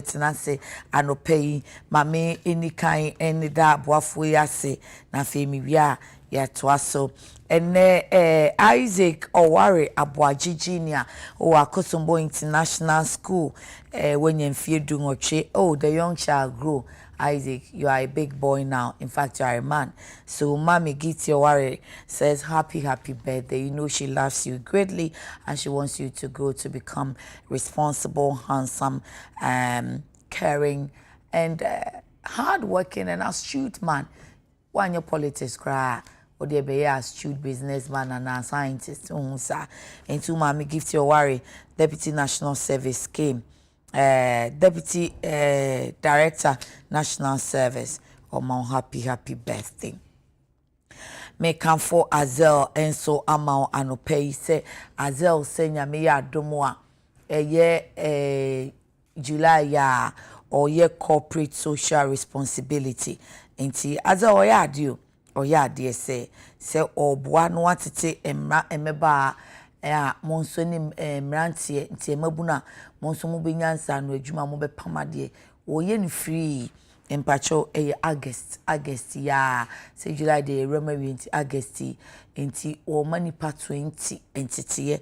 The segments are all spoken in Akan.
Tenase anopai mame enikan eni da boafo yase na fe mi wia ya toaso ene Isaac Oware Aboajijinia o Akosombo International School when you fie do ngoche. Oh, the young child grow. Isaac, you are a big boy now. In fact, you are a man. So Mommy Giti Oware says happy birthday. You know she loves you greatly and she wants you to grow to become responsible, handsome, caring, and hardworking and astute man. One your politics cry or they be astute businessman and a scientist. And to Mommy Giti Oware, Deputy National Service came. Deputy Director National Service my happy birthday. Make come for Azel and so amount anope say Azel senya me ya domoa July ya or ye corporate social responsibility enti Azel oya ade say oboa no atete emeba monso ni mrantie nti emabuna monso mo benyansa no adwuma mo be pamade oye ni free empacho August ya say July de Romawi nti August nti o manipa 20 entity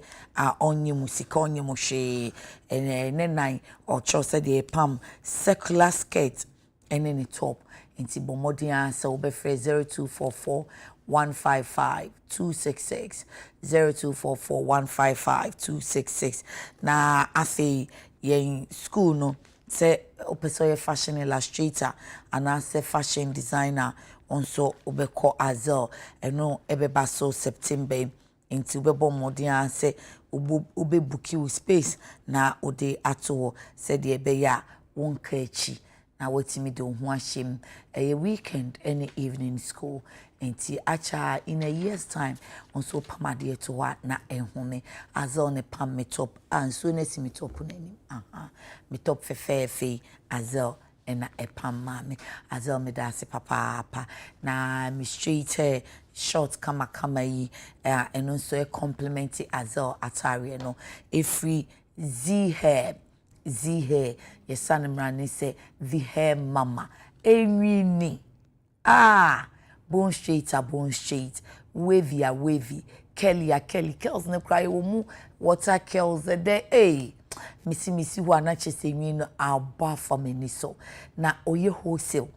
onye musika onye mo hwe ene nine o cho say de pam circular skirt ene ni top nti bomodin answer wo be 0244 155 266 0244 155 266 na afi yen school no say opeso fashion illustrator and say fashion designer also obeko Azel eno ebeba so September into ubebo modern say ube booki space na ode ato say de ebeya wonka echi na wetimi de ho ahyem a weekend any evening school enti acha in a year's time also pamade to what na ehome Azel ne pam me top and so na si me top nanim me top fefe Azel ena epam mame Azel me da se papa na me straight short kama yi eno so e compliment Azel atare no every z hair yes sanimrani say the hair mama enwini bone straight wavy kelly curls ne cry wo water curls de misi ho anache senwi no aba from any so na oye wholesale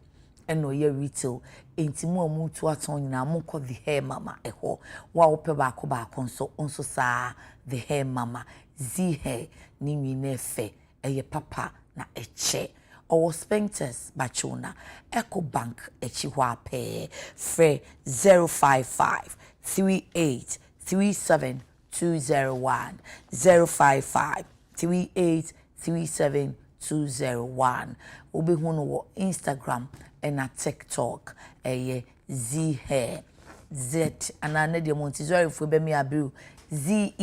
and oye retail enti mu to aton na mo ko the hair mama eho wa ope ba nso onso sa the hair mama z hair ni nefe eye papa na eche or Sphincters Bachona Echo Bank Echiwa Pe Fre 055 38 37 201 055 38 37 201 Obi huno Instagram and a TikTok eye Z hair Z anane de montizori fu be mi abiru Z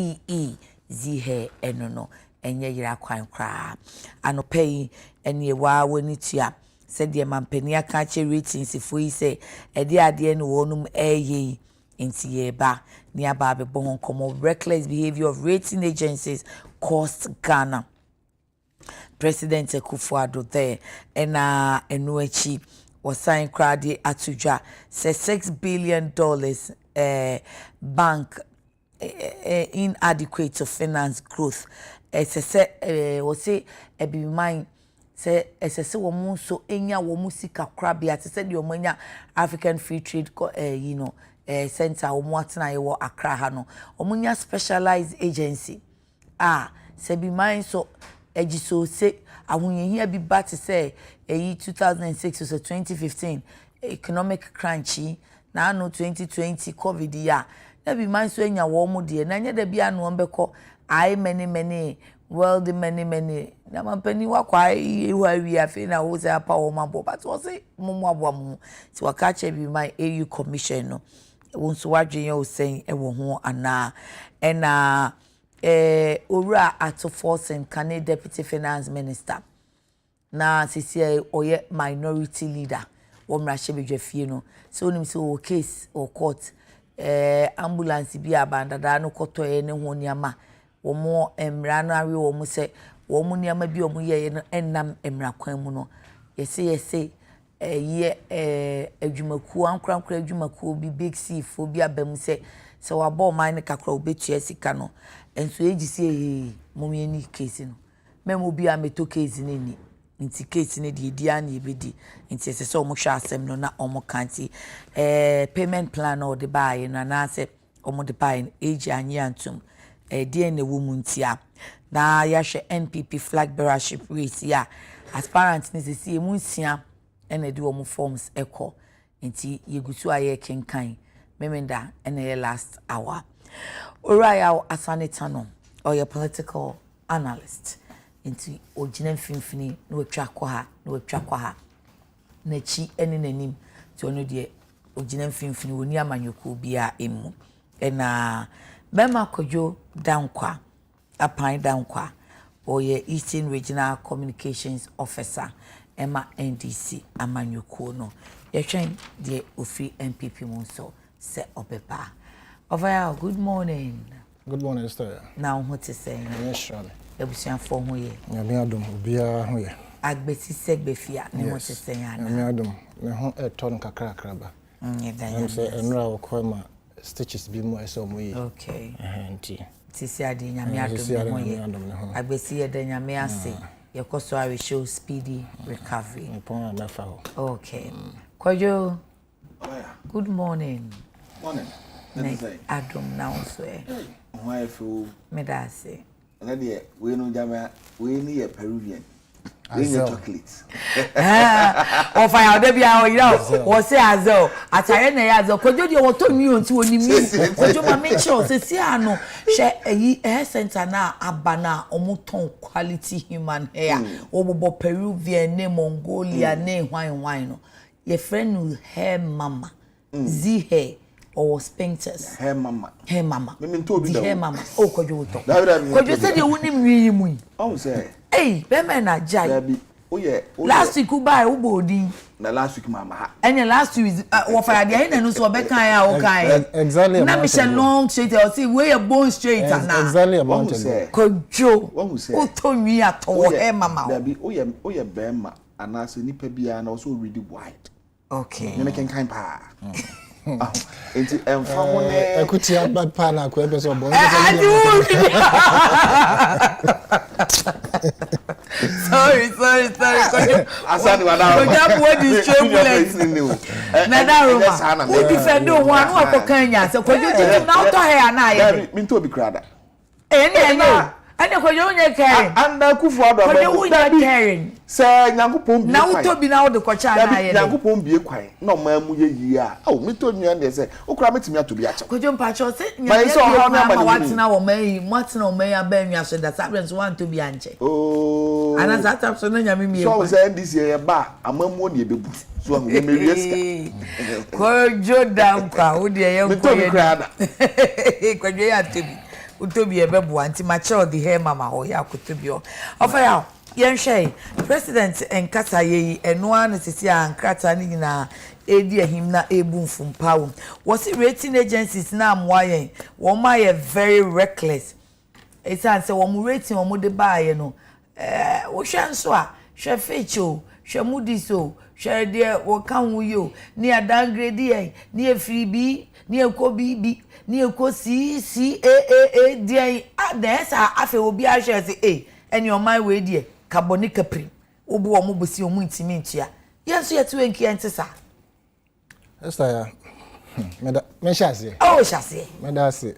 hair enono enye yira kwan kra anopai ene wa woni tua said the mampani aka che ratings fo yi say ede ade ne wonum eye enti ye ba ni aba be bon komo reckless behavior of rating agencies cost Ghana President Akufo-Addo there ena enu achi was sign crowd atudwa say $6 billion bank inadequate to finance growth was say be mine say wo mu so enya wo mu sika krabia te say de omanya African Free Trade center wo mu atena ye wo Accra ha no omunya specialized agency say be mine so ejiso say ahunye bi ba te say 2006 or 2015 economic crunchy na no 2020 covid ya na be mine so enya wo mu de na nya da bia no mbeko many world many na mampani wakwa iwa afi na wo say apa wo mabo but wo say mumu aboamu ti waka che bi my AU commission no wonso wadwen yo say wo ho ana ena owura ato forcing Kane deputy finance minister na sisi oye minority leader wo mrahye bedwafie no so onim say o case o court ambulance bi abandada no koto ne ho niama womo emra no awe womo se wo mu niama bi omu ye no enam emrakwan mu no yese adwumakuo ankrankra adwumakuo bi big c fo bi abam se wabo man kakra obetua sika no enso ejisi momieni case no memo bi ameto case ni nti case ni de dia na ebedi nti se omo hwa asem no na omo kanti payment plan or the buy no na se omo de buy age anye antum die na wo muntia na ya hwe NPP flag bearership race ya aspirant ni se emu nsia ene de omo forms eko nti yegutu aye kenkan memenda ene last hour Oraya Asanetano or your political analyst into Ojinem Finfini no Chakwaha no Chakwaha Nechi eni nenim to no de Ojinem Finfini woni amanyoku bia emu ena Bema Kojo Dankwa Apan Dankwa or your Eastern Regional Communications Officer Emma NDC amanyoku no yetwen de ofi MPP monso se opepa Ovaya, good morning. Good morning, Esther. Now what to say? Yes, surely. Ebusian for who ye? Yamiadum, Bia, who ye? Agbesi Segbefia, no what to say. Yamiadum, no a ton kakraba. I'm say, and now Quema stitches be more so we. Okay. And Tisiadi Yamiadum, Agbesi Yamiasi, your costume show speedy recovery. Okay. Kojo, good morning. Morning. Adum now swear. Why fool? Medase. Nadia, we no jama, we need a Peruvian. We need chocolates. Or fire, there be our or say as though at Azo, could you want to me until you mean? Could you make sure, say, no, share a hair center now, Abana, or Mouton quality human hair, or Peruvian, name Mongolia, name wine. Your friend will hair mama, Z hair. Or Spinkters. Hair mama. Hair mama. Me told you. Hair mama. Oh, could you talk? Could you say you wouldn't me? Oh, say. Hey, Bemana Jai. Oh, yeah. Last week, who buy Ubodi? The last week, mama. And the last week, what I did, and so Becca, okay. Exactly. Now, Michelle Long straight, I'll see where a bone straight. Exactly about it. Could Joe, what who say? Who told me at all? Hair mama. Oh, yeah, Bema, and I say Nipebia and also really white. Okay. You make kind pa. Into family. I could see a bad pana, Quebes or boy. Sorry. I said, what is true? Nada, who defend one who Kenya? So, could you take now to hair and I mean to be crowded. And the Koyonia carrying. And the Kufuada, you are carrying. Sir, Yankupon, now to be now the Kocha, Yankupon be quiet. No, ma'am, yeah. Oh, me told me, and they say, oh, cram it me to be at. Could you patch or say, I saw how what's now May, what's no May, I bear me, I said that happens want to be anche. Oh, and as that absolutely, I mean, so I said this year, bar, a mum won't be able to. So I'm going to Kojo down crowd, dear, you could you have to be. Utobi ebebu anti mature the hair mama ho ya kutubio ofaya yenhwe president enkata ye enoa no sisi ankata ni na edi ehim na ebu mfumpawo was rating agencies na amwayen wo ma ye very reckless it's an say wo rating wo de baaye no wo hwanso a hwe fecho hwe mudiso hwe de wo kan wo yo ni adangrade ye ni efribi ni ekobi ni eko CCAA dia adesa afi obi a hwe say eni o my way dia carbonic capri obu o mo bosi o mu ntimi ntua yenso yetu enki entesa Esther me shase oh shase me dase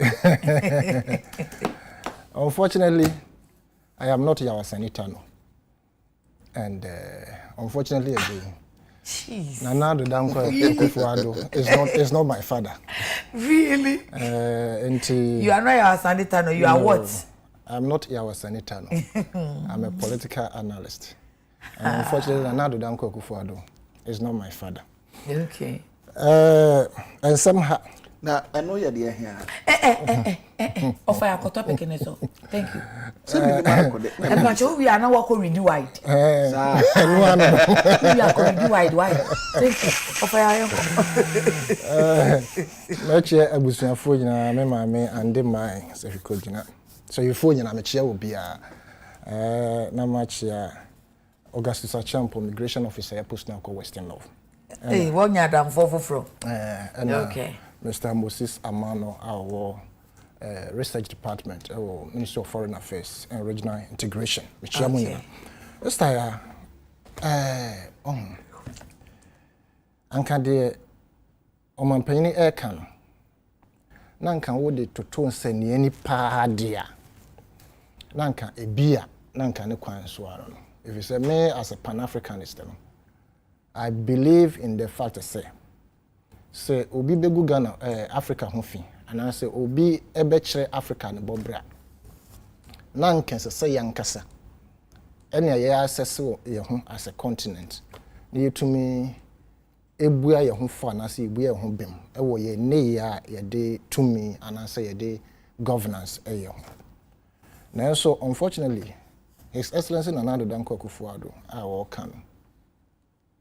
Unfortunately I am not your senator no and unfortunately again jeez Nana the Danko is not my father. Really? You are not your senator, no. You are what? I'm not your senator, no. I'm a political analyst. And unfortunately, Nana the Danko Kufuado is not my father. Okay. And somehow. Now, I know you're here. Offer a topic in it. Thank you. And much we are now walking with wide. We are going wide. Why? Thank you. Offer Let's share a bush and me and my so you could, so you phone and I'm a chair will be Namachia Augustus Achampo, Migration Officer, post now called Western Love. Hey, one year done from. Okay. Mr. Moses Amano, our Research Department, our Ministry of Foreign Affairs and Regional Integration, which is this time, Anka de Omampani Aircan. Nanka would to tone send any padia. Nanka a beer, Nanka ne kwan swallow. If you say me as a Pan-Africanist, I believe in the fact that say obi begu Ghana Africa hofi and I say obi ebechere Africa ne bobra. Nanka say yankasa. Any ye access ye ho as a continent. Ni to me ebua ye ho fa na say ebua ye ho bem. E wo ye ne ya ye de to me and I say ye de governance e ye ho. Now so unfortunately His Excellency Nana Addo Dankwa Akufo-Addo our can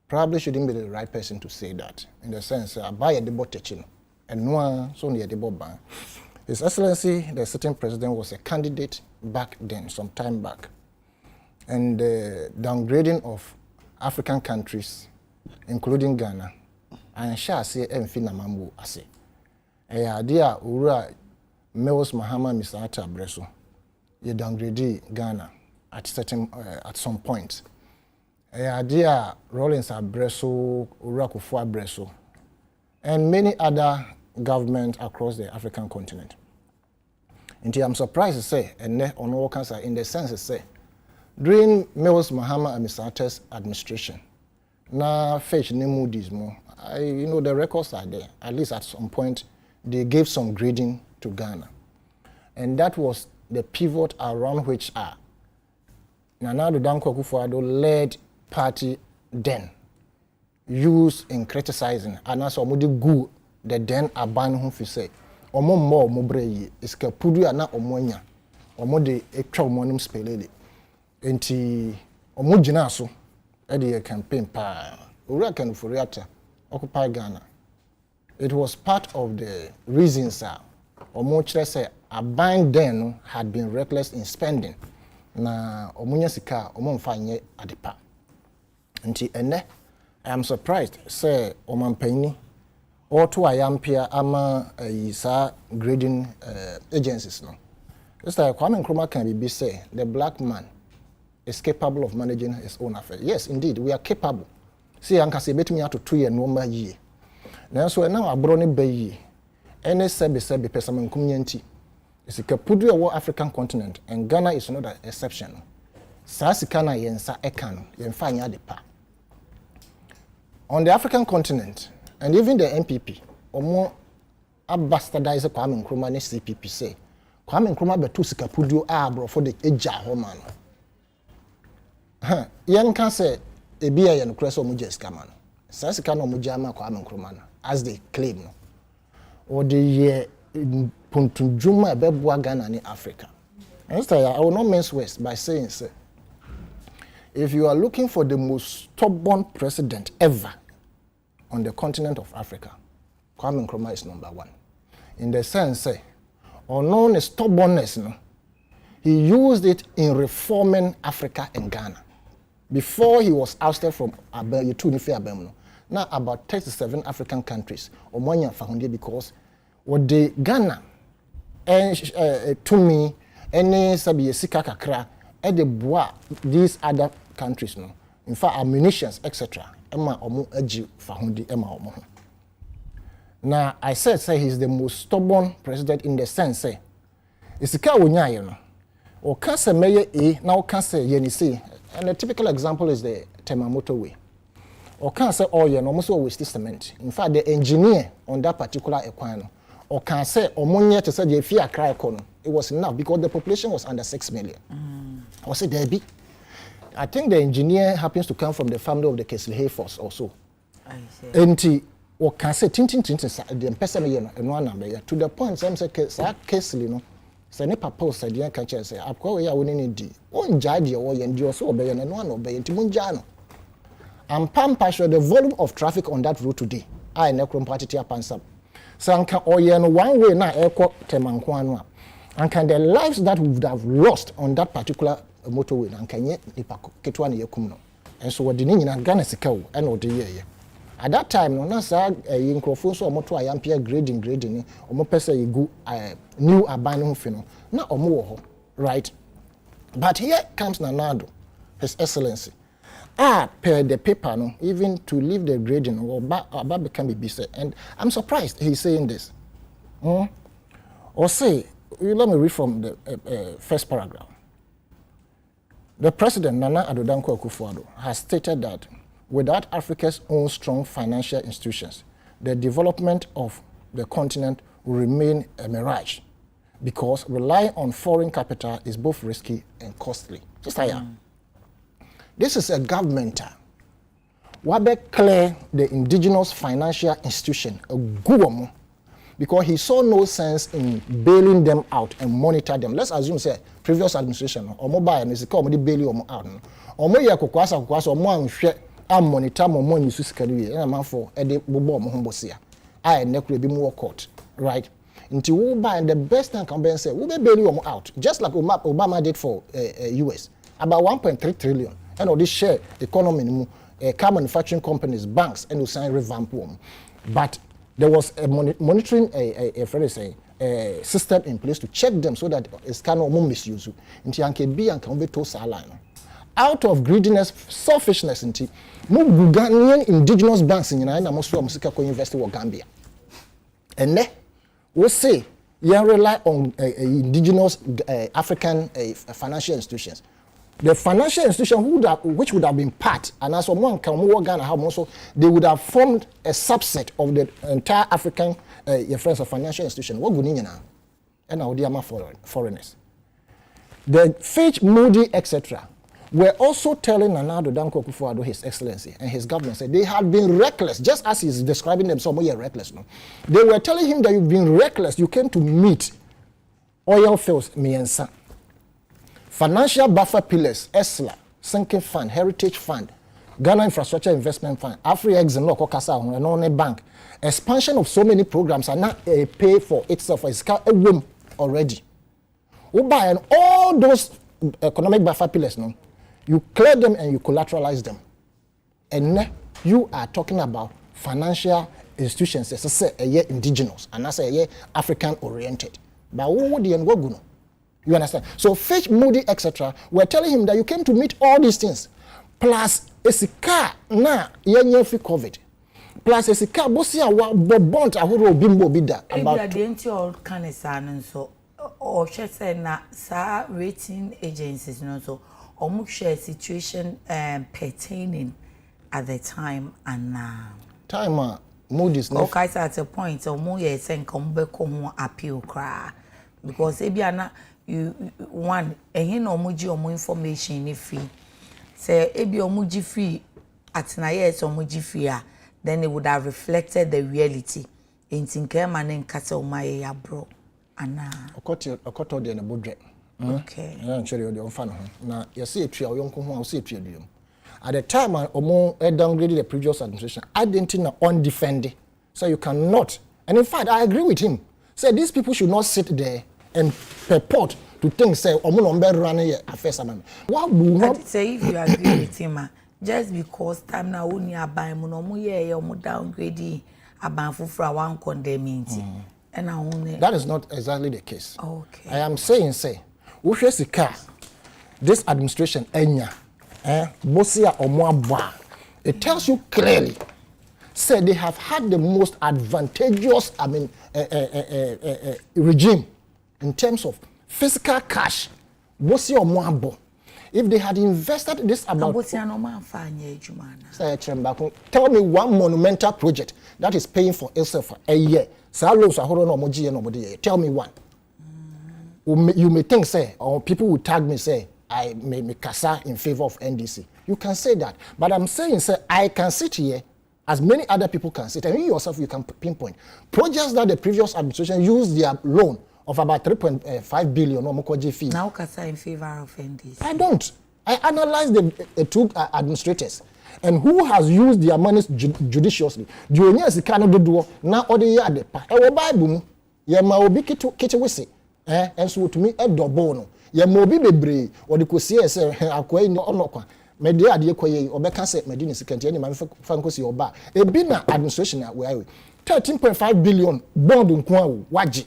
probably shouldn't be the right person to say that in the sense buy a debo techino and no so near the ban. His Excellency the sitting president was a candidate back then some time back. And the downgrading of African countries, including Ghana, and shall say Mfina Mambu ase. Idea Ura Mewos Mahama Misata Breso, ye downgrade Ghana at some point. Idea Rollins Abreso, Ura Kufuor Breso, and many other governments across the African continent. And I'm surprised to say, and on all kinds in the sense to say, during Mewos Mahama Misata's administration, na fetch ne Moody's mo. The records are there. At least at some point, they gave some grading to Ghana, and that was the pivot around which Nana Addo Dankwa Akufo-Addo led party then used in criticizing, and as omudi gu the then aban ho fi say omo mo omo breyi iska pudu ana omonya omo de etwa omonim spelele. Enti omo gina so e de campaign pa owura kan foriata occupy Ghana. It was part of the reasons omo kire say aban then had been reckless in spending na omo nya sika omo mfa nye adepa. Enti ene I am surprised say omampani or to ayampia ama isa grading agencies no. It's like Kwame Nkrumah can be say the black man is capable of managing his own affairs. Yes, indeed, we are capable. See, anka se betumi ato 2 year no ma yie. Na so na abro ne bayi. Any sebe person nkumnyanti. Is kapudu e African continent and Ghana is not an exception. Sa sika na yensa eka no, yemfa nya de pa. On the African continent and even the NPP, omo abastardize Kwame Nkrumah ne CPP say Kwame Nkrumah betu sika pudu abro for the eja ho man. Yen can say ebia yen kreso mu jeska man. Sa sika no mu jama Kwame Nkrumah as they claim no. Or the year puntunjuma ebeboa Ghana ni Africa. And I will not mince words by saying say if you are looking for the most stubborn president ever on the continent of Africa, Kwame Nkrumah is number 1. In the sense, say, unknown stubbornness, no, he used it in reforming Africa and Ghana. Before he was ousted from Abem, now about 37 African countries, Omonya Fahunde, because what the Ghana and to me, any Sabi Sika Kakra, and the bois, these other countries, no. In fact, ammunitions, etc. Emma omo eji Fahundi Emma omo. Now I say he's the most stubborn president in the sense say, isika wonya ye no. O kan say meye na o kan say ye ni say. And a typical example is the Temamoto way. O kan say oh ye no almost always cement. In fact, the engineer on that particular equine, or can say omonye to say the fear cry kono. It was enough because the population was under 6 million. I was say there be. I think the engineer happens to come from the family of the Keslie Force also. I see. And or can say tin the person to the point some say Keslie no. Say ne papa said the catcher say akwa we are winning di. On judge or you so obey and one obey timunjano. And pampa show the volume of traffic on that route today. I nekrom party tia pansam. Sanka oye no one way na eko temankwanwa. And can the lives that we would have lost on that particular motorway na nkanye nipa ketwa na yakum no enso wodi ni nyina Ghana sika wo ena wodi ye at that time no na sa nkrofo so omoto ayampia grading ni omo pese yigu new aban ho fi no na omo wo ho right. But here comes Nanado, His Excellency. Per the paper, no, even to leave the grading, or become a busy. And I'm surprised he's saying this. Or say, let me read from the first paragraph. The President, Nana Addo Dankwa Akufo-Addo, has stated that without Africa's own strong financial institutions, the development of the continent will remain a mirage, because relying on foreign capital is both risky and costly. Just like this is a government. Wabe clear the indigenous financial institution, a guamo, because he saw no sense in bailing them out and monitor them. Let's assume, say, previous administration, or mobile, and it's called bail you out. Or more yakukwasa, or more and monitor more you schedule, and a man for Ede Bobo Mohombosia. I never be more court, right? Until we buy the best thing can be say we be bail you out, just like Obama did for US, about 1.3 trillion. And all this share economy, car manufacturing companies, banks, and we sign revamp them. But there was a monitoring a system in place to check them so that it's kind of misuse. Until Anke B and can be to saline. Out of greediness, selfishness, until no Ghanaian indigenous banks in United most of Musika co-invested in Gambia. And then we say you rely on indigenous African financial institutions. The financial institution which would have been part, and as someone can work Ghana, how also they would have formed a subset of the entire African friends of financial institution. What would you know? And now they are foreigners. The Fitch, Moody, etc. were also telling Nana Addo Dankwa Akufo-Addo, His Excellency, and his government said they had been reckless, just as he's describing them. Some are reckless. No, they were telling him that you've been reckless. You came to meet oil fields, Miensa. Financial buffer pillars, ESLA, Sinking Fund, Heritage Fund, Ghana Infrastructure Investment Fund, AfriEx and Lokokasa, Renone Bank. Expansion of so many programs are not pay for itself. It's a room already. And all those economic buffer pillars, no, you clear them and you collateralize them. And you are talking about financial institutions, as I say, a year indigenous, and as a year African oriented. But who would you You understand? So Fitch, Moody, etc. were telling him that you came to meet all these things. Plus, esika na yenye fi COVID. Plus, esika bosia wa bond ahoro bimbo bida about. Maybe the entire kind so or she said na sa rating agencies no so omu share situation pertaining at the time and now. Time Moody's no. Okay, so at a point omu ye say come back ho appeal cry because ebiana you one no muji omo information ni free say ebi omuji free at na yes omuji free then it would have reflected the reality in tinke man nkasa omaye ya bro ana okoto de na bodwe okay na ncheri de onfa no na yesi etua oyonko ho a o se etua duam at the time omo downgraded the previous administration identity na undefended so you cannot, and in fact I agree with him, say these people should not sit there and purport to think say omunombe running affairs amam. What will say if you agree with him just because time na woni aban mu no mu ye omu downgrade aban fufura wan condemning and only that is not exactly the case. Okay. I am saying say wo hwe sika this administration enya bosia omo abwa. It tells you clearly say they have had the most advantageous regime in terms of fiscal cash. If they had invested this about tell me one monumental project that is paying for itself a year. Tell me one. You may think say, or people will tag me say I may kasa in favor of NDC. You can say that, but I'm saying say I can sit here as many other people can sit, and you yourself you can pinpoint projects that the previous administration used their loan of about 3.5 billion no mokoji fee. Now kasa in favor of NDC. I don't. I analyze the two administrators and who has used their money judiciously. The only is kind of do now or the yard. E wo Bible mu ye ma obi kiti wisi and so to me e double no ye mobi bebre o de kosie se akwai ni onokwa me de ade koye obeka se medini sikenti eni ma fa nkosi oba e bi na administration na we 13.5 billion bond nko awo waji.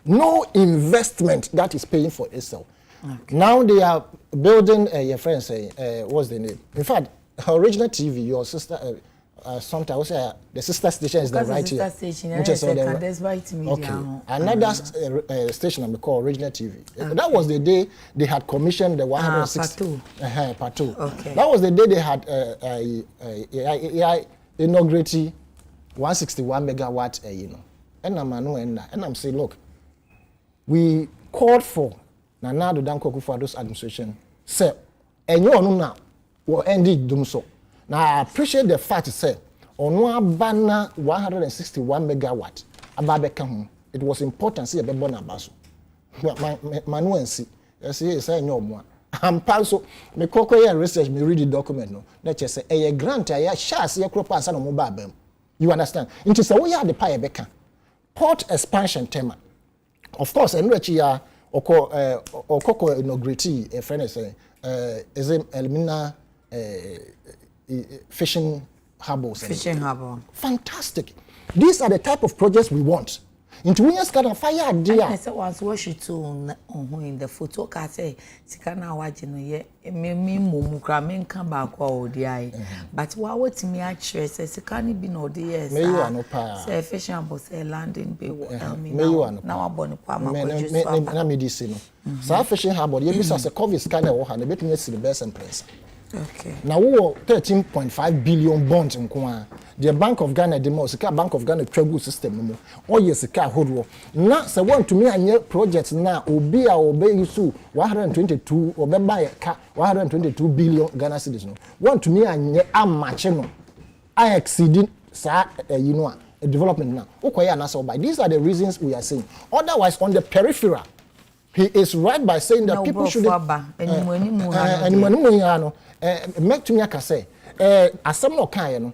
No investment that is paying for itself. Okay. Now they are building your friend say what's the name? In fact, original TV, your sister sometimes the sister station is the right here. Which is okay. Another station I'm called Original TV. Okay. That was the day they had commissioned the 160 part 2. Okay. That was the day they had inaugurated 161 megawatt and I'm saying, look, we called for Nana Danko Kufado's administration. Say, and you know now, will end it doing so. Now I appreciate the fact say on one banner 161 megawatt ababeka it was important see a bebo na baso manuensi say say nyomo am also me kokoye research me read the document no na che say a grant ya share ye crop ansa no mo ba bam you understand into say we had the pie beka port expansion tema of course enrechi ya okoko inaugurate a friend say is elimina fishing harbors. Fishing harbor. Fantastic. These are the type of projects we want. Into we just got fire idea. I said once watch it to in the photo ka say sikana watching ye me mumukra men come back all the eye. But what me actually say sikani be no the yes. Me you no pa. Say fishing harbor say landing be me now aboni kwa ma na me dis no. So fishing harbor ye bisa say COVID scanner wo ha na betumi see the best and press. Okay. Now we 13.5 billion bonds in Kwa. The Bank of Ghana, the most Bank of Ghana travel system. Oh yes, a car hold. Now, so want to me and projects now. Obey you 122 or buy a car 122 billion Ghana citizens. Want to me and I'm matching. I exceeding a development now. Okay, and so by these are the reasons we are saying. Otherwise, on the peripheral, he is right by saying that people should. Make to me say asem no kan ye no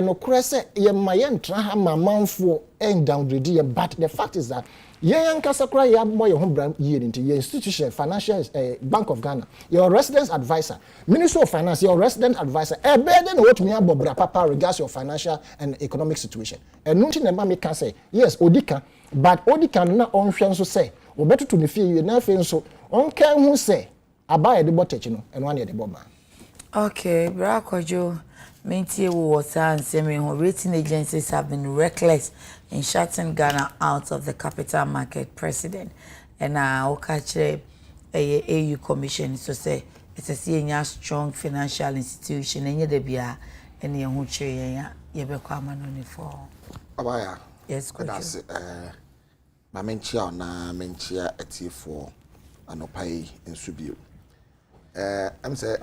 no kure se ye maye ntra ha mamanfo downgrade but the fact is that ye yankasa kura ya boy ho bram ye into your institution financial Bank of Ghana your resident advisor Minister of Finance your resident advisor better than what me abobra papa regards your financial and economic situation and nothing na me can say yes odika but odika na onhwe so say obeto to me fie ye na fe so onka hu say abaye de botechi no and one ye de boba. Okay, Brakojo, Mentie was saying rating agencies have been reckless in shutting Ghana out of the capital market president. And Okache AU Commission so say it's a senior strong financial institution and yet be a any huche yebekwaman for. Abaya. Yes, that's my mentia na mentia eti4 anopai in Subiu. I'm say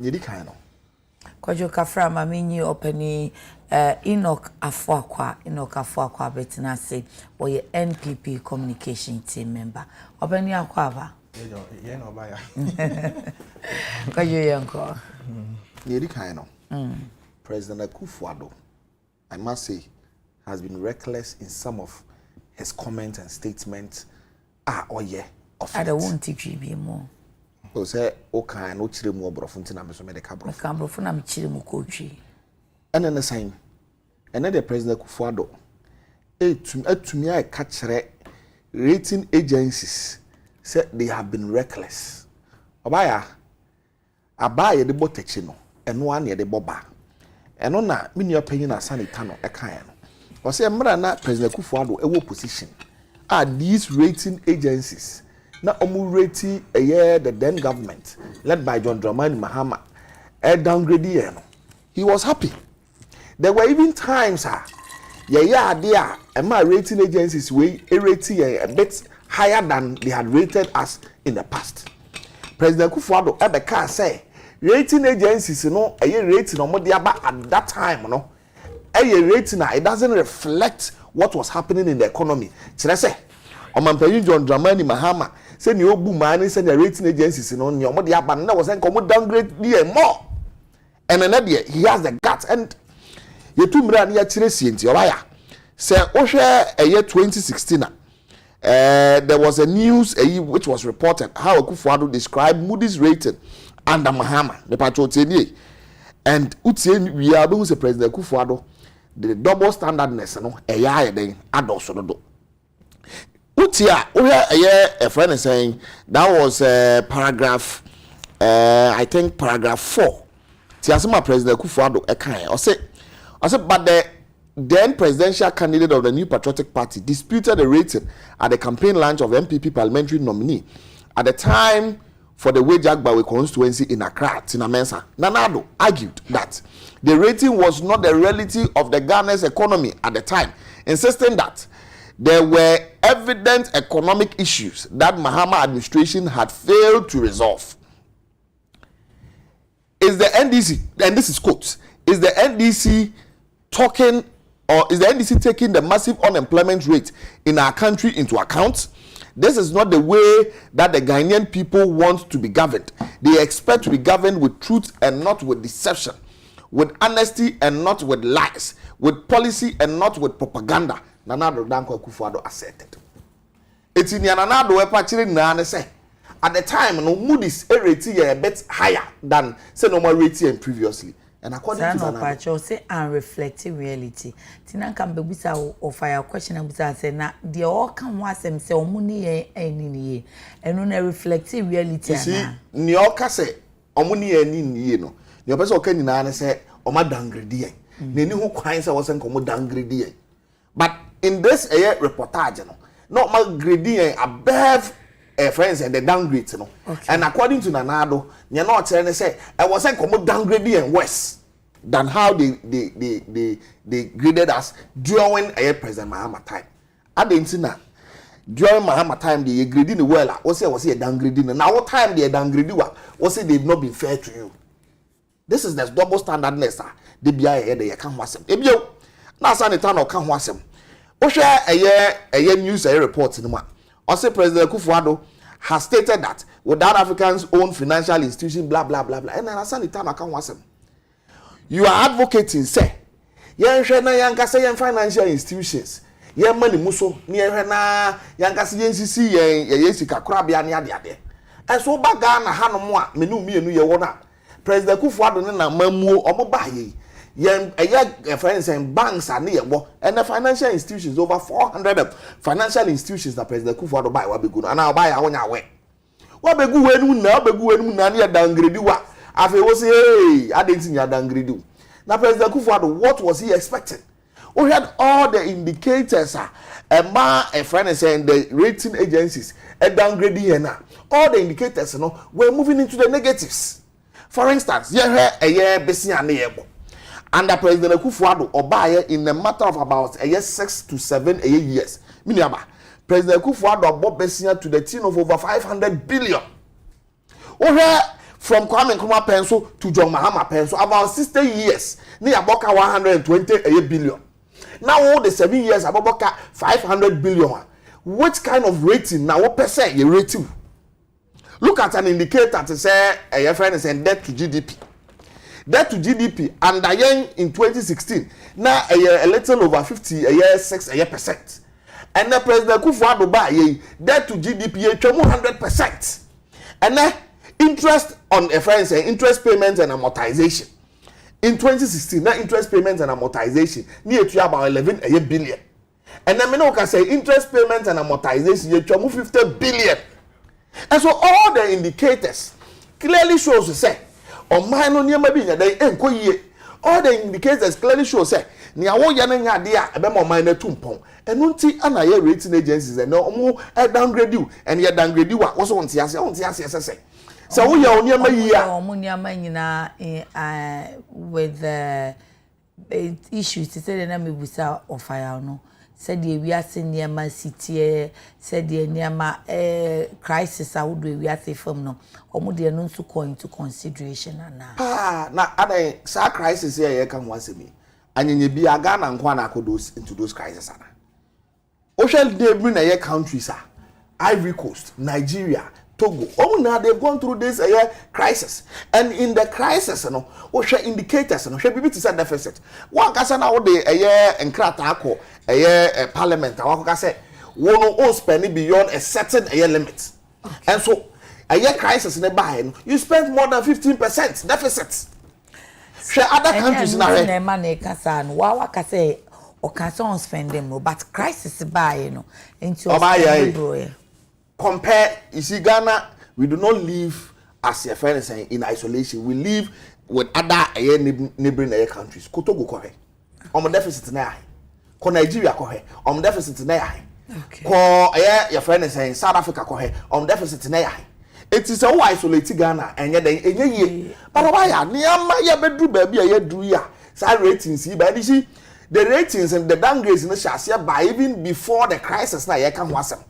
Yedi kind of. Kwajo Kafra Mamini openi Enoch Afuakwa betina say or your NPP communication team member. Openi Akwava. Yeah, no baya. Kwajo Yanko. Yedi kind of. President Akufo-Addo, I must say, has been reckless in some of his comments and statements. I don't want to be more. So say okay no chire mu obrofo na me so me de ka brofo. Ka brofo na me chire mu ko twi. Ene ne sign. Ene the President Akufo-Addo atumi ai ka kire rating agencies say they have been reckless. Abaya de botechi no eno an ye de boba. Eno na me nua panyin na sanita no e kan no. O say mra na President Akufo-Addo e wo position are these rating agencies na omureti the then government led by John Dramani Mahama downgrade no. He was happy. There were even times my rating agencies were rating a bit higher than they had rated us in the past. President Akufo-Addo ebeka say rating agencies no rating at that time no rating it doesn't reflect what was happening in the economy. Say Omanpanyin John Dramani Mahama say ni obu man say the rating agencies no ni omo de aba na was say come downgrade there more. And then he has the guts and you two mra na ya kire sienti obaya say o hwe 2016 there was a news which was reported how Akufo-Addo described Moody's rating under Mahama, the patriotic, and we are who say President Akufo-Addo, the double standardness, no, then adoso do. Utia, a friend is saying that was paragraph, I think paragraph 4. Tiasema President Akufo-Addo I said, but the then presidential candidate of the New Patriotic Party disputed the rating at the campaign launch of MPP parliamentary nominee at the time for the Wejagbawe constituency in Accra, Tina Mensah. Nana-Addo argued that the rating was not the reality of the Ghana's economy at the time, insisting that there were evident economic issues that Mahama administration had failed to resolve. Is the NDC, and this is quotes, is the NDC talking, or is the NDC taking the massive unemployment rate in our country into account? This is not the way that the Ghanaian people want to be governed. They expect to be governed with truth and not with deception, with honesty and not with lies, with policy and not with propaganda. Nana-Addo Dankwa Akufo-Addo asserted. It's in Nana-Addo Epachiri Nane say, at the time, no Moody's rating a bit higher than say normal rating previously. And according to Nana-Addo, say unreflective reality. Tina can be bisa or fire question and bisa say na the all can was them say omuni eni and on a reflective reality. You see, Nyoka say omuni eni no. Your person okay ni na say oma downgrade. Neni who kwine say wasn't komo downgrade. But in this reportage, no mal grading above friends and the downgrade, no. Okay. And according to Nana-Addo, you're not telling say I wasn't come downgrading worse than how they graded us during President Mahama time. I didn't see that. During Mahama time, they grading the well. Was a downgrading. Now what time they downgrading was it they've not been fair to you. This is the double standardness. They be they can't watch them. Ebio, now sanitano can't watch them. Share a news report in the also President Akufo-Addo has stated that without Africans' own financial institution, blah blah blah blah. And I understand the time I can't watch them. You are advocating, say, yan financial institutions, yan money muso, na yan kasi NCC yan sika krabia ni ade. And so baga na hanomwa menu ye wona. President Akufo-Addo na mamuo omo ba ye. Yan friends and banks are near and the financial institutions over 400 financial institutions that President Akufo-Addo buy wabegu and I'll buy our way. Wabegu wenu na near downgrade wa. Afe was hey, I didn't see downgrade. Now President Akufo-Addo, what was he expecting? We had all the indicators, a friend and the rating agencies, a downgrade here now. All the indicators, we're moving into the negatives. For instance, a year Bessia under President Akufo-Addo Obaye in a matter of about 6 to 7 years. Miniaba, President Akufo-Addo bought Bessia to the tune of over 500 billion. Over from Kwame Nkrumah pencil to John Mahama pencil, about 60 years, near Boka 120 billion. Now all the 7 years, about Boka 500 billion. Which kind of rating now? What percent you rating? Look at an indicator to say a friend is in debt to GDP. Debt to GDP and in 2016 now a little over 6%. And the President Akufo-Addo buy debt to GDP 100%. And then interest on a friend say interest payments and amortization. In 2016, now interest payments and amortization near to about 11 billion. And then we can say interest payments and amortization you 50 billion. And so all the indicators clearly shows to say on mine on your all the indicators clearly show say near what yana dia about minor tumpon and unti anaya rating agencies and no more downgrade you and you downgrade you also on say so we are on your with the issues to say the name without or fire no said the we are near my city said the near my crisis I would do we are safe from no or more they not to call into consideration now I say crisis here can once me and you be a Ghana and Kwana could into those crises Ocean they bring a countries Ivory Coast, Nigeria, Togo. Oh, now they've gone through this crisis, and in the crisis, share indicators, share be to set deficit. One can say now the and Kratako, parliament. I say won't all spend beyond a certain limit. And so a year crisis in the buy, you spend more than 15% deficit. Share other countries in our money can wow can say or can spend them, but crisis buy into compare you see Ghana, we do not live as your friend is saying in isolation. We live with other neighboring countries. Kotogo kohe. On deficit na ko Nigeria kohe. On deficit na okay. Ko your friend is saying South Africa kohe. On deficit na it is a isolated Ghana and yet ye. But why ya ya bedru baby ya do ya. Sa ratings see but you see the ratings and the downgrades in the share by even before the crisis na ye can wasem.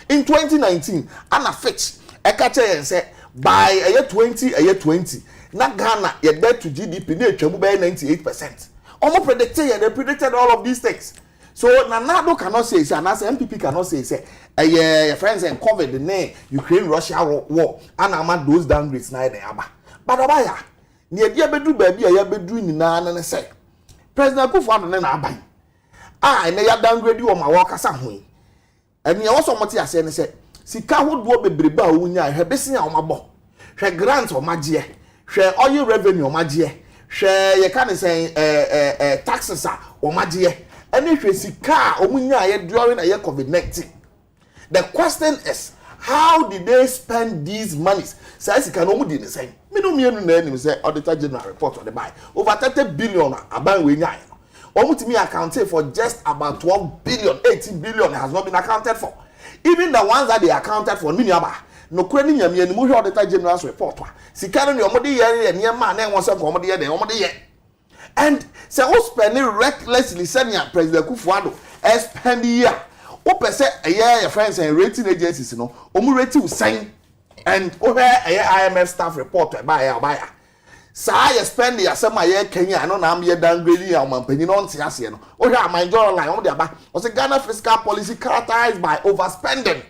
In 2019, Anna Fitch ekache and say by a year 20 na Ghana ye debt to GDP na etwamu by 98%. Almost predicted they predicted all of these things. So Nanado cannot say and as MPP cannot say your friends and COVID the name Ukraine Russia war and am those downgrades na dey aba. But abaya ne dia bedu ba bia ya bedu nyina na say President Akufo-Addo na aban. Na ya downgrade o ma wo kasa ho. And you also want to say, Sika hodo bebrebe a wonya hwebesi a omabo. Hwe grant omagye, hwe oil revenue omagye, hwe ye kan say taxes a omagye. Any hwe sika omunya ye during a year COVID-19. The question is, how did they spend these monies? Say sika no mu di the same. Me no mienu na enim say Auditor General report on the buy. Over 30 billion aban we nya. Omutimi accounted for just about 12 billion, 18 billion has not been accounted for. Even the ones that they accounted for, no credit nyame ni mu Auditor General's report. Sikano ni omode ye niema na enwo se ko omode ye de omode ye. And say o spending recklessly senior President Akufo-Addo spend year. O pese your friends and rating agencies no, omu rating sign and over IMF staff report by Sa ye spend ya sema ye Kenya no na am ye downgrade ya mampanyi no nte ase no. O hwa my journal line o de aba. O say Ghana fiscal policy characterized by overspending.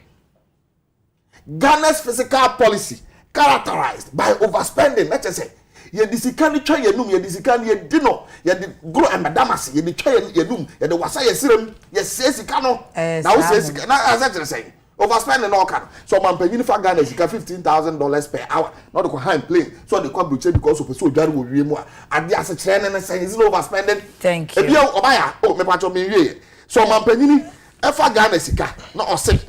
Ghana's fiscal policy characterized by overspending. Let's say ye disikani twa ye num ye disikani ye dino ye di grow emadamas ye di twa ye num ye de wasa ye sirem ye sika no. Na o sika na as say overspending all kind. So mampanyi fa Ghana sika $15,000 per hour. Not the high plane. So the come because of so jari wo wie mu a. Ade ase kire ne say is overspending. Thank you. Ebia obaya me pacho me wie. So mampanyi e fa Ghana sika na o say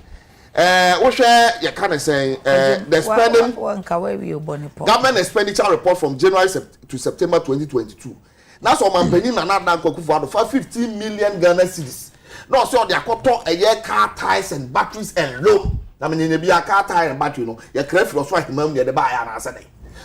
wo hwe ye can say the spending government expenditure report from January to September 2022. Now so mampanyi na Akufo-Addo for 15 million Ghana cedis. No, so they are caught a year car tires and batteries and loan. I mean, in a car tire and battery, no, your credit was right, remember the buyer and answer.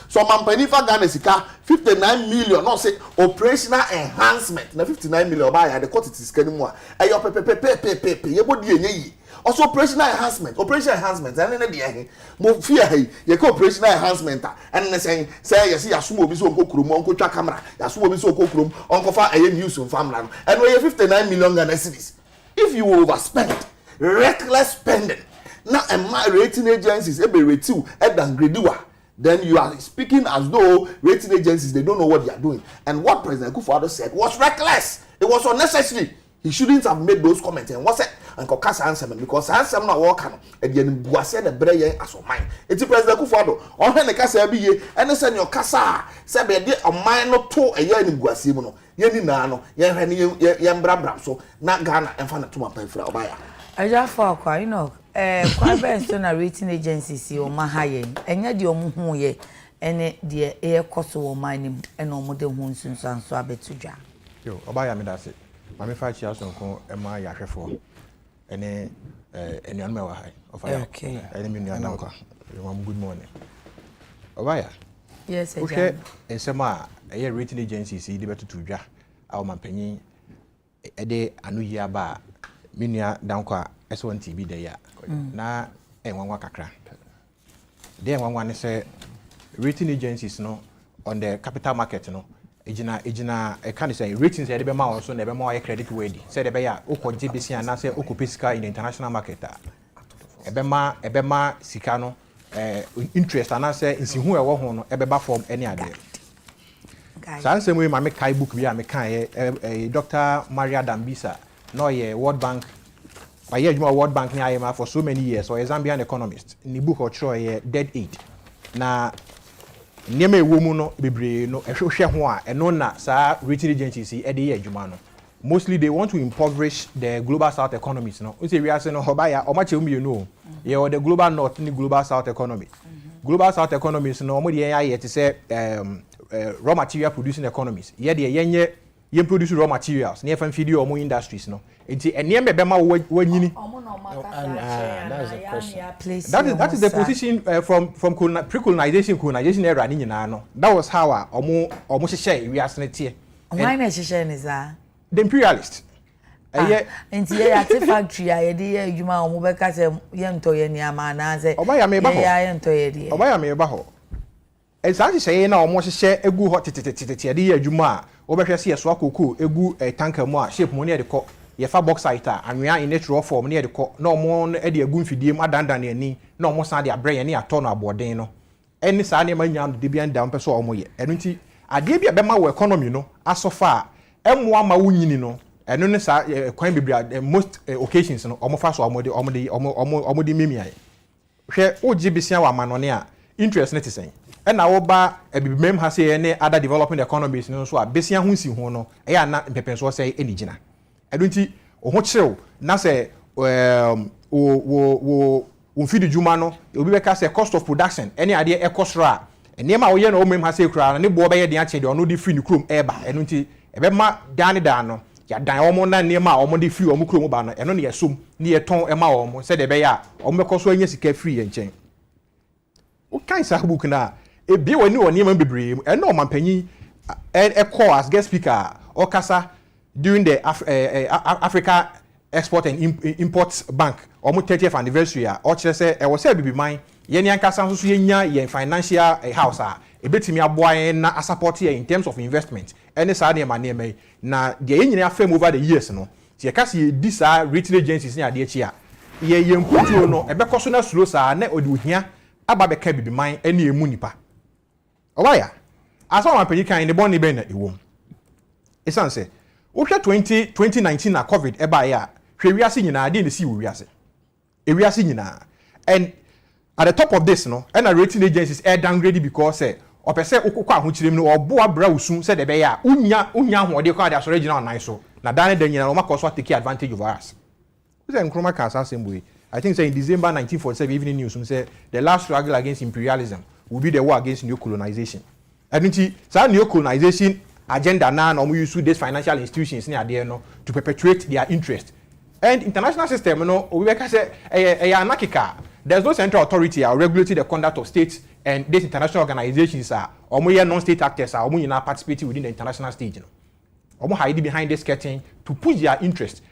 So, Mampani for Ghana Sika 59 million, no say operational enhancement. Now 59 million buyer, the quantity is getting more. And your pay, your body, also operational enhancement, and then the move fear, you call operational enhancement, and then say, you see, a sumo biso kukrum, uncle camera, a sumo biso kukrum, uncle for a news on farmland, and we have 59 million Ghana cedis. If you overspend, reckless spending, now a rating agencies every rate at then you are speaking as though rating agencies they don't know what they are doing. And what President Akufo-Addo said was reckless. It was unnecessary. He shouldn't have made those comments. And what's it? And Kokasa answer because answer not working. And then Buase the Breyer as of mine. It's President Akufo-Addo. On the Casa be and they send your Casa. Say be a minor to a year in Guasimono. Yeni nano, yan bram so not Ghana and find to my pay for a buyer. I just for you know, quite best on a rating agency or Mahaye, and yet your muye, and the air cost of mining and no more than one soon so I bet to jar. Yo, Obaya, that's it. Mammy 5 years on call Emma Yashafo, and any unmewa high of okay. Enemy Nanka. Good morning. Obaya. Yes, okay. And some a year rating agency see the better to jar. Our mampenny a day a new year bar. Minia Danka S1 TV there. Na and one wakakra. Then one say rating agencies no on the capital market no. Ejina a kind of say ratings at the Bema also never more credit worthy. Said the Baya Oko GBC and say Oko Fiscal in the international market. Ebema Sikano interest and I say in who a Ebeba form any other. So same way, my make book we are making Dr. Maria Dambisa, no ye World Bank I hear World Bank and IMF for so many years, or a Zambian economist. In the book or Troy, Dead Aid. Now, Neme woman bebre no ehwehwe ho a eno na sa rating agencies e dey adwuma no. Mostly they want to impoverish the global south economies no. We say we are saying no hobaya o ma che mu no. Ye the global north ni global south economy. Global south economies no mo dey ye te say raw material producing economies. Ye dey ye produce raw materials near fan feed your industries no. Enti ene be ma wanyini. That's the question. That is the position from pre-colonization era ni nyina no. That was how omo share we asenete. Why na share ni za? The imperialist. Enti ye ate factory a ye dey adwuma omo be ka se ye ntoye ni ama na se. Obaya me ba ho. Ye ntoye dey. Obaya me ba ho. Exactly say na omo share egu ho tete dey adwuma a obehwe se ye so akoko egu tanker mu a shape mo ne de ko ye fa bauxite anwea in natural form ne de ko na omo e de agu mfidie mu adandan ne ani na omo san de abrɛ ye ne ato no aboden no eni saa ne ma nya de bia ndam pɛ so omo ye eno nti ade bia be ma wo economy no asofa emmoa ma wo nyini no eno ne saa kwan bibia most occasions no omo fa so omo de memia hwɛ oji bisia wa manone a interest ne tesen ena wo ba ebibimem ha se ne other developing economies no so a besia ho si ho no e ya na mpepenso se eni gina edunti oho chirew na se wo feed juma no obi be ka se cost of production any ade e cost ra ene ma wo ye na o mem ha se kura ne bo be ye de ache de ono de free ni krom eba edunti ebe ma dan no ya dan omo na ne ma omo de free omo krom ba no eno ne yesom ne ye ton e ma omo se de be ya omo be koso anya sika free ye nchen o kan sa book na e bi woni woni ma bebre eno mampanyi e call as guest speaker o kasa during the Africa Export and Imports Bank almost 30th anniversary or say e was say bibi man ye ni ankasa so ye nya ye financial house e betimi aboa na support ye in terms of investment any sa na ma na de ye nyina fam over the years no ti ye kase ye di sa rating agencies ni ade chi a ye mputuo no e be koso na slow sa na odi ohia aba be ka bibi man ene emu nipa obaya asa ma panyi kan ne bon ne be na ewom esan say Uhwe 2019 na COVID eba ya hwe wiase nyina ade ne si wo wiase e wiase nyina and at the top of this no and rating agencies downgrade because opese okokọ ahokyerem no oboa bra usun se de be ya unya hoode kwa de asore gina online so na dan de nyina no makoso take advantage of us we say Nsroma Kasa assembly I think say in December 1947 evening news say the last struggle against imperialism will be the war against neo-colonization and so neo-colonization agenda na no use these financial institutions near there no to perpetuate their interest and international system no we can say anarchical. There's no central authority regulating the conduct of states and these international organizations are non-state actors are participating within the international stage no hide behind this curtain to push their interest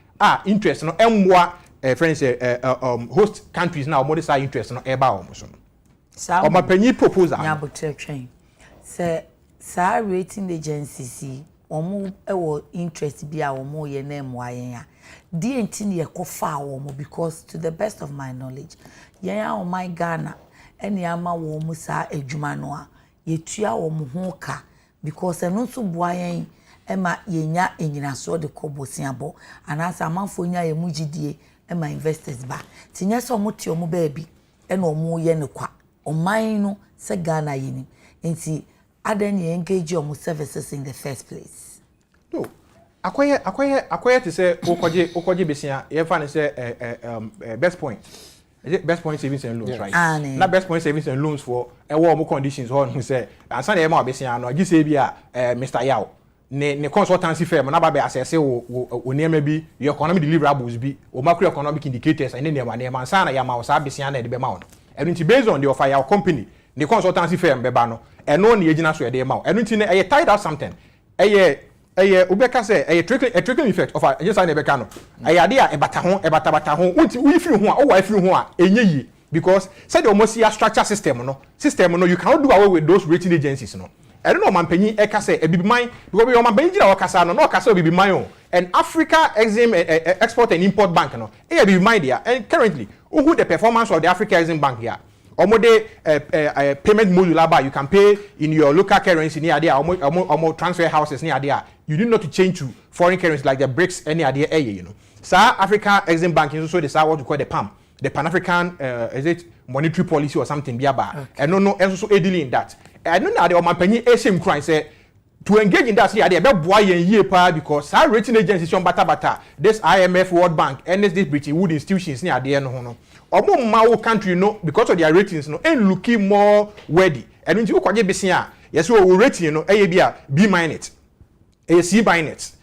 interest no more friends host countries now more side interest no eba almost so my penny proposal say sa rating agencies omo ewo interest bia omo ye na emwayen ya di enti ne yekofa omo because to the best of my knowledge yen ya o my Ghana ene ama wo mu sa adwuma no a yetua omo ho ka because eno so boayen ema yenya enyinaso de kobosiabo anasa amanfo nya ye mugidie ema investors ba tinya so omo ti omo ba bi ene omo ye ne kwa oman no se Ghana yini enti Aden you engage your services in the first place. No. Akoye to say okoje besia ye fa ne say best point. Is it best point savings and loans, yes. Right? Not best point savings and loans for more conditions on who say and some e besia no gi say bia Mr. Yao ne consultancy firm na ba be assess o name bi your economic deliverables bi o macroeconomic indicators and ne man sana ya ma o sa besia na de be ma on. And based on the offer your company the consultancy firm beba no eno ne yegina so e dey ma eno nti ne e tied out something obeka say a trickling effect of just say beka no ade a ebata ho unti uyifiri ho a o wa ifiri ho a enye yi because say the almost see a structure system no you cannot do away with those rating agencies no eno no man panyi e ka say e bibi man because your man panyi gina wo kasa no kasa bibi man o and Africa Export and Import Bank no e bibi man there and currently who the performance of the Africa Exim Bank here omode payment module aba you can pay in your local currency near there omo transfer houses near there you need not to change to foreign currency like the BRICS, any idea, you know. So Africa Exim Bank is also the what we call the PAM, the Pan-African, is it monetary policy or something, okay. And no, and also dealing in that. I don't know my penny same crime say to engage in that here, they be boy year because our rating agencies on bata this IMF, World Bank, and this British Wood institutions near the end no. Omo ma country no because of their ratings no and looking more worthy. And when you go je besia, yes we rating no B minus, C minus.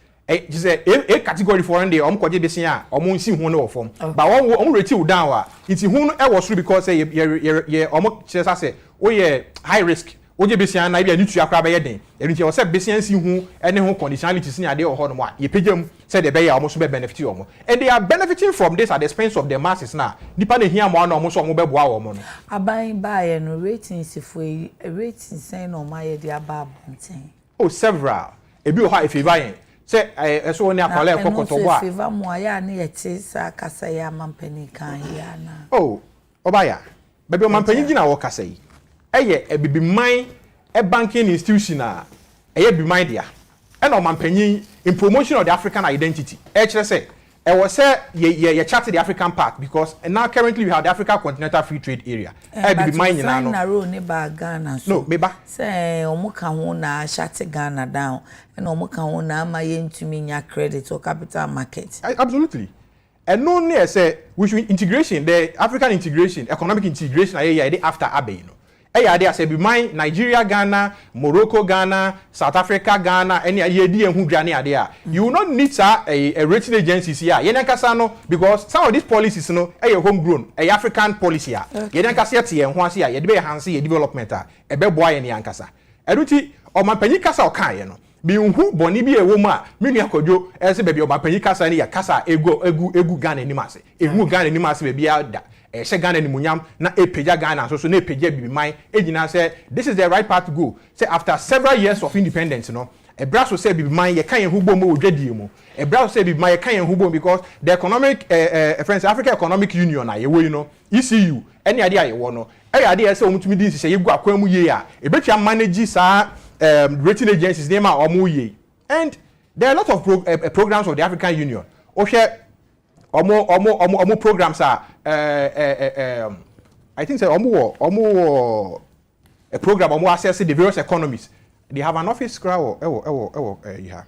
Just a category for one day, kwaje besia, nsi hu no form. But one rating down wa. It's hu no was through because ye omo chesa say, oh yeah, high risk. Oje besia na bia nitu akra be yeden. Enti o say besia nsi hu ene hu conditionalities ni ade o ho no mo a. Ye pejam say the be ya omo so be benefit omo. And they are benefiting from this at the expense of the masses now. Nipa na hia mo na omo so omo be boa omo no. Aban ba ye no ratings for ratings say no ma ye dey aba bonten. Oh several. Ebi o ha efeva yen. Say so oni akole ekokoto bo a. Efeva mo aya na ye te sa kasa ya mampani kan ya na. Oh, obaya. Bebe o mampani gina wo kasa yi. Eye ebibi man banking institution eye bi man dia e na omampanyin in promotion of the African identity kire say e was say ye chat the African part because now currently we have the Africa Continental Free Trade Area ebibi man nyina no na road ne ba Ghana so no meba say omuka ho na chat Ghana down and omuka ho na ama ye ntumi nya credit or capital market absolutely. And no near say we should integration the African integration economic integration after abe you know. There say be mine Nigeria, Ghana, Morocco, Ghana, South Africa, Ghana, any idea who Ghana there. You will not need a rating agencies here. Yena kasano because some of these policies no homegrown, a African policy here. Yena kaseti and once here, ye be hansi development a be boy any ankasa. Eduti o man penyi kasa o kan ye no. Bi unhu boni bi e wo ma me nua kodwo e se bebi o man penyi kasa ne ya kasa egu Ghana ni mase. Egu Ghana ni mase bebi ada. She Ghana ni munyam na epeja Ghana so na epeja bibi man ejina say this is the right path to go. Say after several years of independence no e braso say bibi man ye kan ye hubo mo odwadie mo e braso say bibi man ye kan ye hubo because the economic friends Africa Economic Union na ye wo you know ECU any idea ye wo no e ade say omutumi di say ye gu akwan mu ye a e betwa manage sa rating agencies name a omo ye and there are a lot of programs of the African Union o share omo programs are I think say omo a program omo access the various economies. They have an office crowd yeah.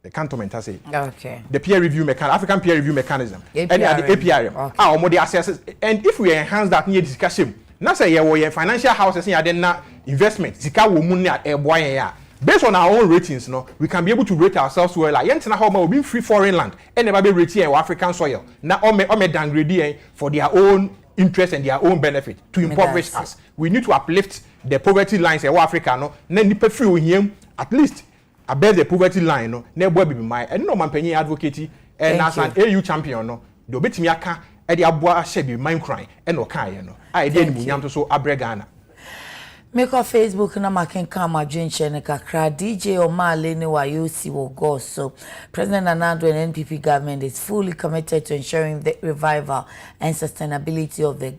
The cantonment I say. Okay. The peer review mechanism, African peer review mechanism. APRM. And the APRM. Okay. Omo the access and if we enhance that near discussion. Now say ye financial houses here then na investment. Zika wo mu na e boy ya. Based on our own ratings, no, we can be able to rate ourselves well. Like yentina how we be free foreign land and never be rated in African soil. Now all me downgrade for their own interest and their own benefit to impoverish us. We need to uplift the poverty lines in Africa. No, then the free him at least above the poverty line. No, never be my and no man penny advocate and as an AU champion. No, do bet me aka e the aboa shebi mind crying and no kan no. I did munyam to so abregana. Make our Facebook na making come adwenche ne kakra DJ Omale ne wayosi wo go so President Nana-Addo and NPP government is fully committed to ensuring the revival and sustainability of the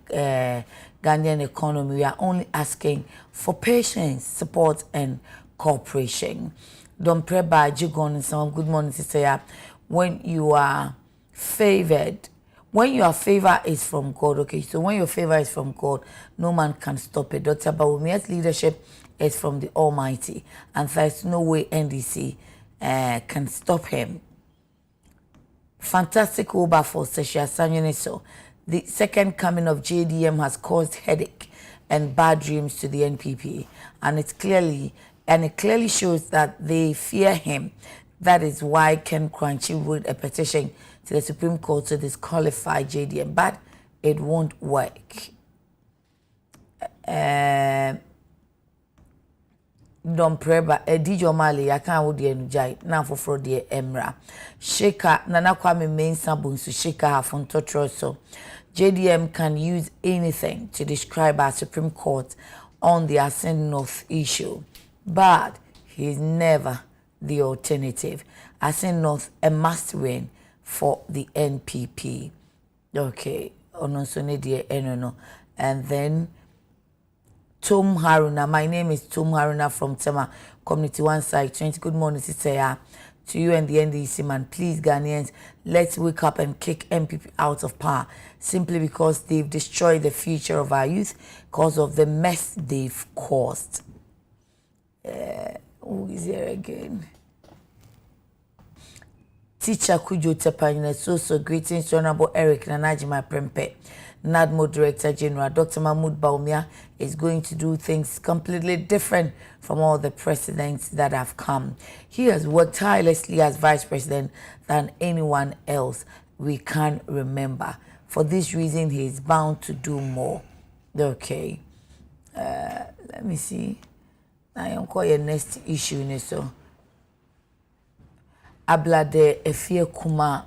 Ghanaian economy. We are only asking for patience, support and cooperation. Don't pray by Jigon and some good morning sister. When you are favored, when your favor is from God, okay, so when your favor is from God, no man can stop it. Dr. Bawumia's leadership is from the Almighty, and there's no way NDC can stop him. Fantastic Uber for Sesha Sanyoniso. The second coming of JDM has caused headache and bad dreams to the NPP, and it clearly shows that they fear him. That is why Ken Kranchi wrote a petition to the Supreme Court to disqualify JDM, but it won't work. Don't pray, but DJ Omale, I can't hold the energy now for fraud the Emra. Shaker, Nana Kwame main sabun to Shaker have on so JDM can use anything to describe our Supreme Court on the Ascend North issue, but he's never the alternative. Ascend North a must win for the NPP. Okay, and then Tom Haruna. My name is Tom Haruna from Tema. Community One Side 20. Good morning, Sister. To you and the NDC man, please Ghanaians, let's wake up and kick MPP out of power simply because they've destroyed the future of our youth because of the mess they've caused. Who is here again? Teacher Kujo Tepanyina, so greetings to Honorable Eric Nanajima Prempe. NADMO Director General Dr. Mahmoud Baumia is going to do things completely different from all the presidents that have come. He has worked tirelessly as vice president than anyone else we can remember. For this reason, he is bound to do more. Okay. Let me see. I am calling your next issue. So, Ablade Efie Kuma.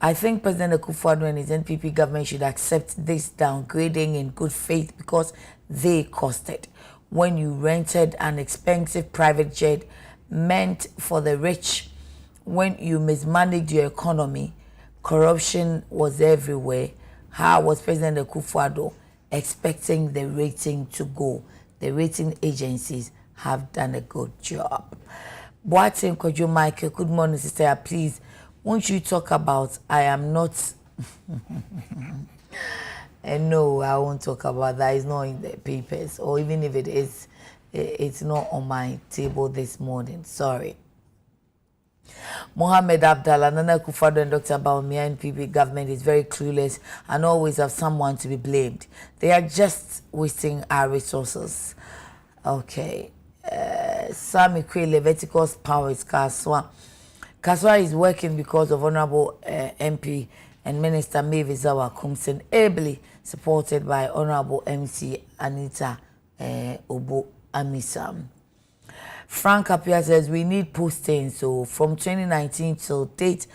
I think President Akufo-Addo and his NPP government should accept this downgrading in good faith because they caused it. When you rented an expensive private jet meant for the rich, when you mismanaged your economy, corruption was everywhere. How was President Akufo-Addo expecting the rating to go? The rating agencies have done a good job. Boatin Kojo Michael, good morning, sister. Please, won't you talk about I am not... And no, I won't talk about that. It's not in the papers. Or even if it is, it's not on my table this morning. Sorry. Mohammed Abdallah, Nana Akufo-Addo and Dr. Baumia NPP government is very clueless and always have someone to be blamed. They are just wasting our resources. Okay. Sami Kwe Leviticus powers Kaswa. Kaswa is working because of Honorable MP and Minister Mavis Zawa Kumsen, ably supported by Honorable MC Anita Obo Amisam. Frank Apia says we need posting. So from 2019 till date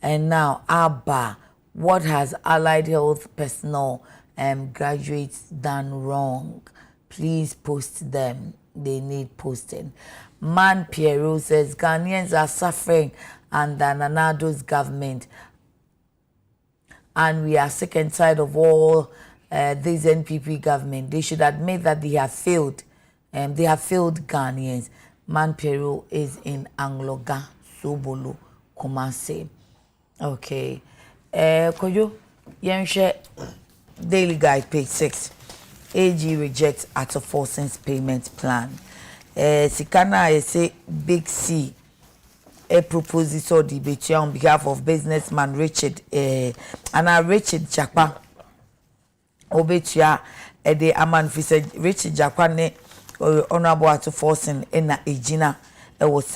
and now, ABBA, what has allied health personnel and graduates done wrong? Please post them. They need posting. Man Pierrot says Ghanaians are suffering under Nanado's government, and we are sick and tired of all this NPP government. They should admit that they have failed. They have failed Ghanaians. Man Pierrot is in Angloga, Sobolo, Kumasi. Okay. Koyo, Yenshe Daily Guide, page 6. AG rejects out of forces payment plan. Sikana I say Big C proposes or debate on behalf of businessman Richard Richard Jakpa Obetia the aman said Richard Jakpa ne honorable out of forcing in a Ejina was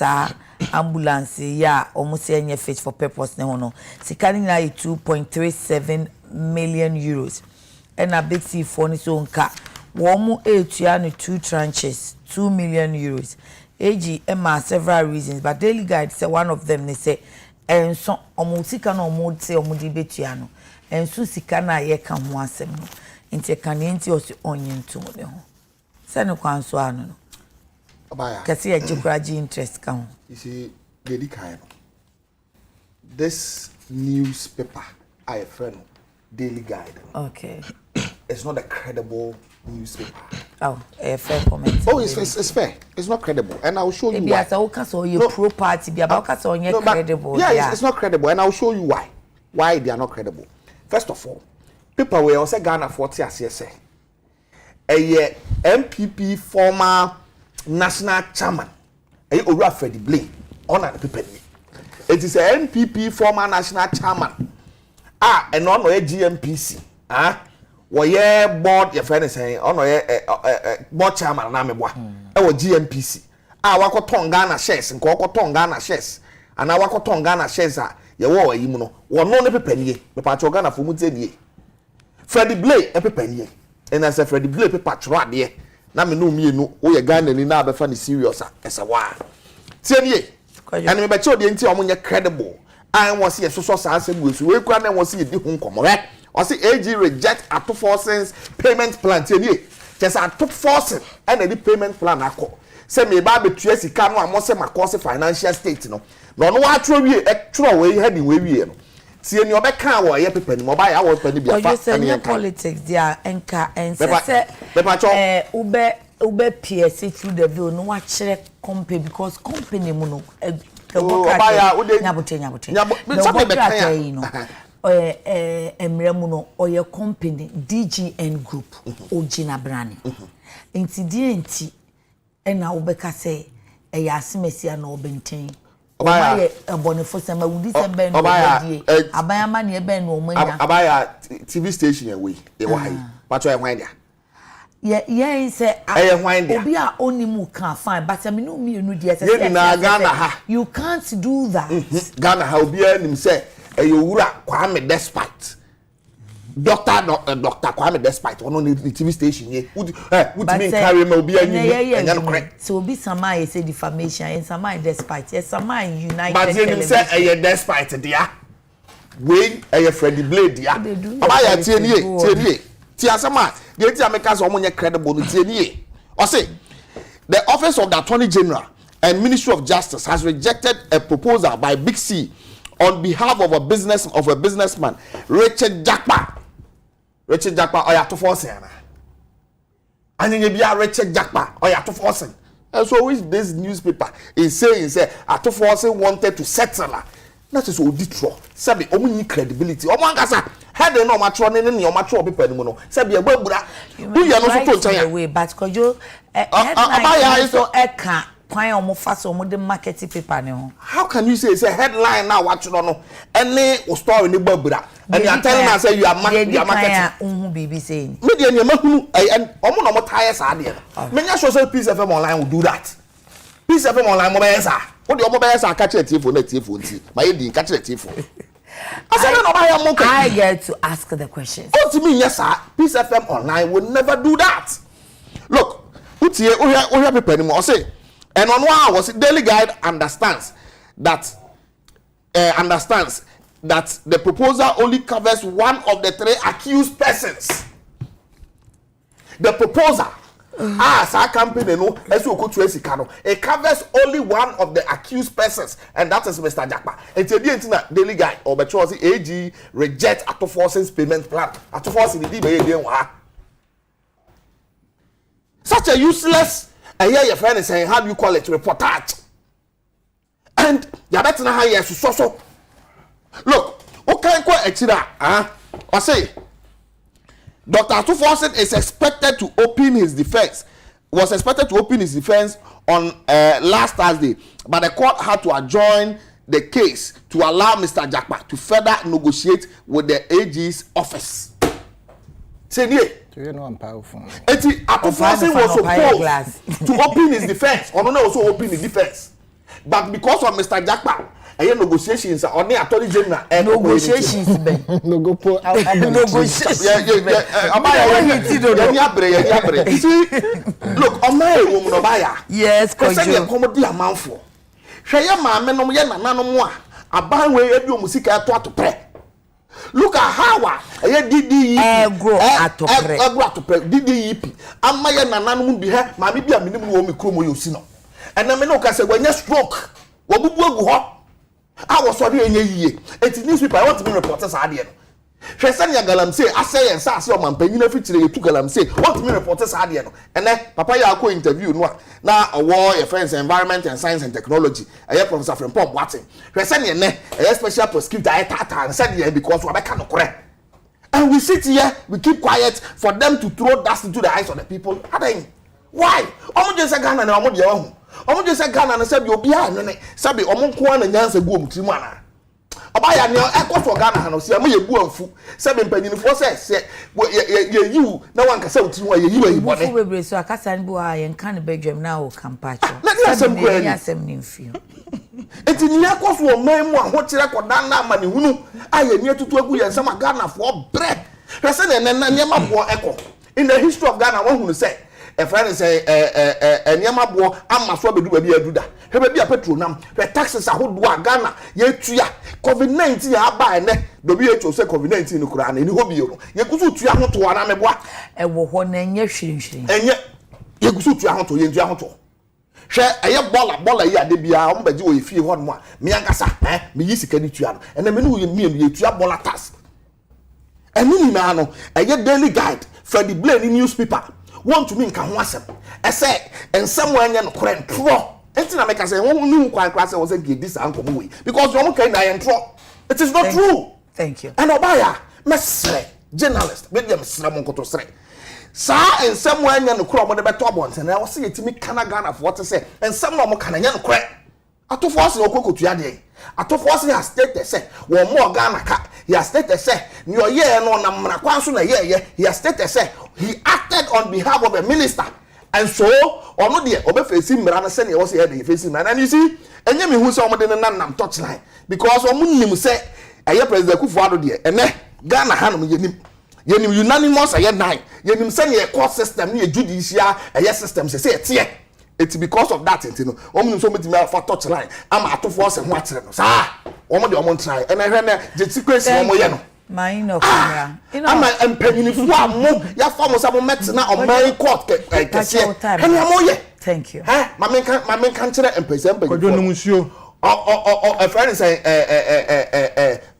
ambulance ya almost any fit for purpose no Sikana 2.37 million euros. And a big C for his own car. Womu etuya 2 tranches, 2 million euros. AG Emma several reasons, but Daily Guide say one of them they say, and so omusika no mod say omudi betuano, and so sikana ye kan ho asem no. Inte kanenti osi onyen to mo de ho. Se no kwan so ano no. Obaya. Kasi e jikraji interest kan ho. You see, Daily Guide. This newspaper, I friend Daily Guide. Okay. It's not a credible newspaper. Oh, a fair comment. Oh, it's fair. It's not credible, and I will show you why. So you pro party, be about credible. Yeah, it's not credible, and I will show you why. Why they are not credible. First of all, people will also Ghana 40 as say. A MPP former national chairman, a Ora Freddie Blay, on the people. It is a MPP former national chairman. And on a GMPC. Woye board your friend is saying on board chairman na meboa e wo GMPC wakoton Ghana shares nko wakoton Ghana shares ana wakoton Ghana shares ye wo ayi mu no wo no ne pepanie me pa cho Ghana fo mu tie Freddie Blay e pepanie and as Freddie Blay pepa tro ade na me no mienu wo ye Ghana ni na abefa ni serious ese wa tie nie and me be che odi nti o munye credible and was ye so sa asem we we kura na was ye di hu nkomo or see AG reject a two forces payment plan. Just a two forces and any payment plan. Say me baby to sika no amose makosi financial state no. No actual way heading way we no. See any obeka wo ye pepa ni mo buy our penny be fa. You say politics dia enka and say ube ube PS through the bill no wa chere company because company mu no nyabote emremu no oye company DGN group ogina brand enti die enti na obeka say eya asemesi na obenten obaye ebonefo sema wudi se ben no die abayama ne ben no omanya abaya TV station away e why patro e why dia yeah say obi a onimu kan fine but me no me enu die say you can't do that. Ghana ha obi anim say eyowura Kwame Despite Dr. Kwame Despite on the TV station here would me carry me obi anim so obi sama e say defamation and sama Despite yes sama United but you say Despite dia we Freddie Blade dia abaya tie nie ti asama dey ti ameka so omonye credible no tie nie o say the office of the Attorney General and Ministry of Justice has rejected a proposal by Big C on behalf of a businessman Richard Jakpa oya to force na anyenye bia Richard Jakpa oya to force and so which this newspaper is saying say Atoforce wanted to settle that is auditro sabi omunyi credibility omankasa head no matro ne ne omatro paper ni mu no sabi egbabura uye no so to ntan ya but kojo headline so eka kwan omo faso omo de market paper ne ho. How can you say it's a headline now watch no any story ni gbabura and you are telling us say you are marketing unhu bibi saying media ni mahunu omo no mo tire sa de menya sure say Peace FM online will do that. Peace FM online mo be sa what the omo be sa catch a TV na TV nti ma ye din catch a TV. I get to ask the questions. Oh, to me, yes, sir. Peace FM online will never do that. Look, Utie, Oya people anymore. Say, and on one was Daily Guide understands that the proposal only covers one of the three accused persons. The proposal. Our company no it covers only one of the accused persons, and that is Mr. Jakpa. And today, Daily Guide or Betrosi AG reject Atoforce's payment plan. Atoforce in the such a useless, and here your friend is saying, how do you call it, reportage? And you better know how you so. Look, okay, I say. Dr. Atoforce is expected to open his defense. Was expected to open his defense on last Thursday, but the court had to adjourn the case to allow Mr. Jakpa to further negotiate with the AG's office. Say you know I'm powerful. Atoforce was supposed to open his defense, or no, also open his defense, but because of Mr. Jakpa. Negotiations on the Attorney General negotiations no go po negotiations look on my woman obaya yes cause you comedy amanfo hweye maame no ye nananom a aban we edi omusika ato pre look at how DDE grow atopre DDEP amma ye nananom bi he maame bi aminim no mi kromo yosi no ena me no ka se wanya stroke wobubu agu ho I was sorry in ye. It's newspaper. I want to be reporters. I didn't. She said, "Galam say, I say, and sass your man, penny no feature. You took Galam say, want to be reporters. I didn't." And then Papa Yako interview. No, now a war, your friends, environment and science and technology. I hear Professor from Pom Watson. She said, "A special prosecutor. I tata and said, yeah, because we cannot correct." And we sit here, we keep quiet for them to throw dust into the eyes of the people. Why? Omo just say Ghana na omo de ho. Omo just say Ghana na say bi obi a nene. Sabi omo nko na nyansa gu omutimu ana. Oba ya ne ekọ for Ghana ha no say am ye gu amfu. Sabi mpanyinfo say ye you na wan ka say omutimu ye yi yi bone. Fu bebre so akasa nbu a ye nka ne bedwam na o kampacho. Let me asem ko ni asem ni mfio. Eti ni akọ so man mu a ho kire kodan na ama ne hunu a ye ni atutu agu ye nsama Ghana for bread. Pese ne na mabo ekọ. In the history of Ghana one hunu say a friend say Nyamabo amaso bedu ba bia duda he ba bia petrol nam the taxes ahodo a Ghana ye tua COVID-19 aba ene do bi echo say COVID-19 no kura na ni ho bi no ye kusu tua ho to na meboa e wo ho na enye hwirinhwirin enye ye kusu tua ho to ye tua ho to hwe eye bola yi ade bia o mbaji o ye fie ho no a me ankasa me yi sika ni tua no ene me no ye tua bola tax enu ni na no eye Daily Guide Freddie Blade newspaper want to mean can wasem say and someone yan kore ntro enti na make say won nu kwan class was say this anko way because you can na ntro it is not true. Thank you. And obaya mesre journalist be dem sra mon koto sre sa and someone yan kore mo de beto abonse na was say yetimi kana Ghana for what say and someone mo kana yan kore ato force okokotu ade ato force has stated say wo mo Ghana ka he has stated say ni oye no na mra kwan so na ye he has stated say he acted on behalf of a minister and so ono de obefesi mra na say ne was here dey face mra and you see enye me hu say omo de nam touch line because omo nim say eye president Kufuor de ene Ghana hanom yenim unanimous eye nine yenim say ne court system ne judicial eye system say tie. It's because of that, you know. Omo so metimi afa touch line. Ama ato force ho akere no. Sa, omo de omo try. And I hear the secrecy omo ye no. My no camera. You know. Ama empanyinifo amo ya fa mo sa mo metna o man court kese. And amo ye. Thank you. Eh, ma men kan kire empanyinfo. Kodwo no nsuo. A friend say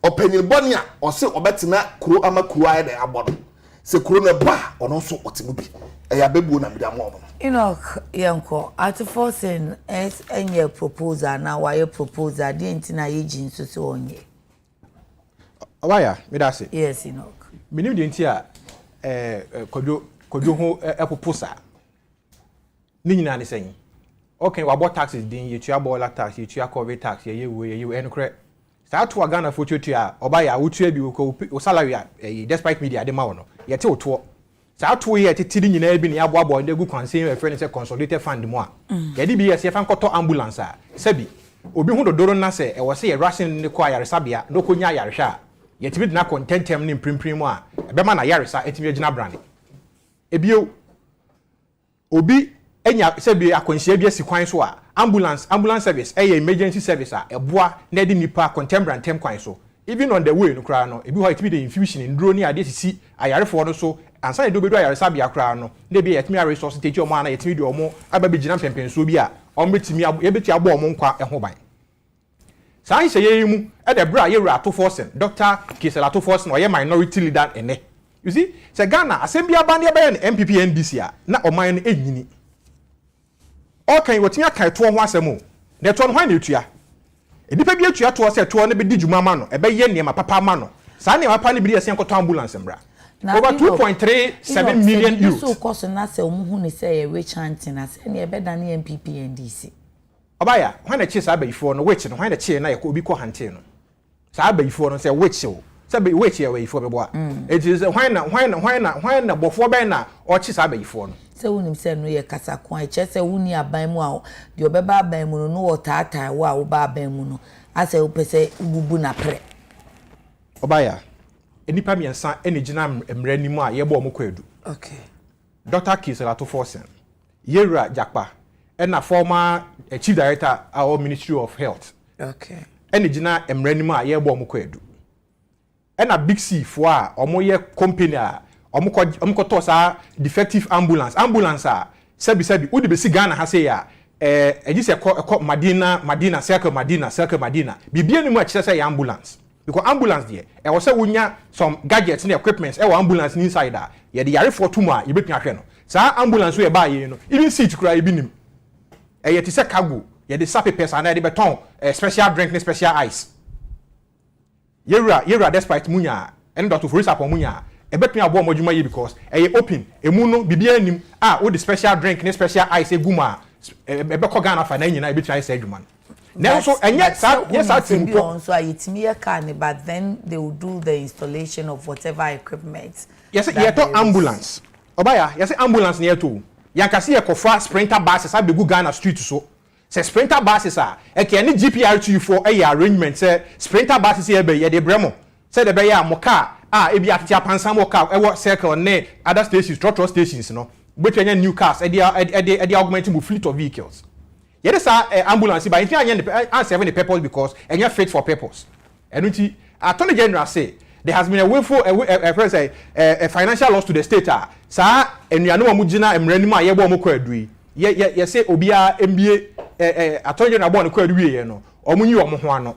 opanyin boni a o se obetena kuro ama kuro aye de abodo. Se kuro ne ba ono so otimo bi. Eya bebu na midam omo. Enoch yanko at forcing as any proposal now why proposal didn't na agent so onye. Why me that say? Yes, Enoch. Minim de ntia kodwo ho proposal. Ni nyina ne sen. Okay, we bought taxes din you tua boiler tax, you tua cover tax, ye enukre. Start to Ghana for tua obaya utua bi wo salary despite media de ma wono. Ye te oto. Sa to ye titiri nyina bi ne aboabo ndegu kwansen e friend say consolidated fund mo a ye di bi ye se fa nkoto ambulance a sabi obi hu dodoro na se e wo se ye rushing ne ko ayaresabia no ko nya ayaresha a ye tibi na contentem ne mprimprim mo a e be ma na ayaresa etimi agina brane ebio obi enya sabi akwansia bi asikwan so a ambulance service e emergency service a eboa na di nipa contemporary tem kwan so even on the way no kra no ebi ho itibi the infusion ndro ni ade sisi ayarefo no so ansa e do bedu ayaresa bia kra no na bi yetimi resource take omo na yetimi di omo ababegina pempenso bi a omo betimi yebeti abo omo nkwa eho ban sa yi seye mu e de bra ye rato force Dr. Kiselato force no ye minority leader ene you see se Ghana asem bia ban de be na MPP NDC a na oman no enyini okay wotimi akai to ho asem o na to no hwan na etua edipa bi etua to se to no be di djuma ma no e be ye niam papa ma no sa niam papa ne bi ye sen koto ambulance mbra over 2.37 million euros. So cost na se omuhu ni say rich hunting na se ne be dan MPP NDC. Obaya, when the chase abayifo no which no when the chair na obi ko hunting no. Sa abayifo no say which o. Say be which here abayifo be boa. It is when na bofo ben na o chase abayifo no. Se wonim se no ye kasakwan che se wuni aban mu a de obeba aban mu no wo taataa wo a wo ba aban mu no ase wo pese bubu na pre. Obaya enipa miensa enigina mrani mu a ye bo omokwadu. Okay. Dr. Kiselato Forsen. Yera Jakpa and former chief director our Ministry of Health. Okay. Enigina mrani mu a ye bo omokwadu. And a big C for omoye company a omko sa defective ambulance a sebi udi be si Ghana ha say ya ejise ekọ Madina circle Madina bibia ni mu a kire say ambulance because ambulance there e wo say wonya some gadgets and equipments e wo ambulance ni inside a ye de yare for tumu a ye betun ahwe no sa ambulance we ba ye no even seat kura e bi nim e ye ti say cargo ye de sape person na de beton special drink ne special ice yera despite munya and Dr. Forisa munya e betun abo modjuma ye because e open emu no bibia anim wo the special drink ne special ice eguma e be ko Ghana fa na nyina e betun ice adwuma now so yes team so ayitimi ya can but then they will do the installation of whatever equipment. Yes ye to ambulance obaya yes ambulance near to yankase ye kofa sprinter buses abegu Ghana street so say sprinter buses are e ke any GPR2 for arrangement say sprinter buses here be ye de bremo say de be ya moka e bi aftia pansan moka e wo circle ne other stations trotro stations no between new cars e dey augmenting the fleet of vehicles. Yes, ambulance, but if you are serving the purpose because and you're fit for purpose. And Attorney General say there has been a willful a financial loss to the state. Sir, and you are no mujina and renima yebo mokwadui. Ye say Obia MBA Attorney General born kwadui no. Omuni omohoano.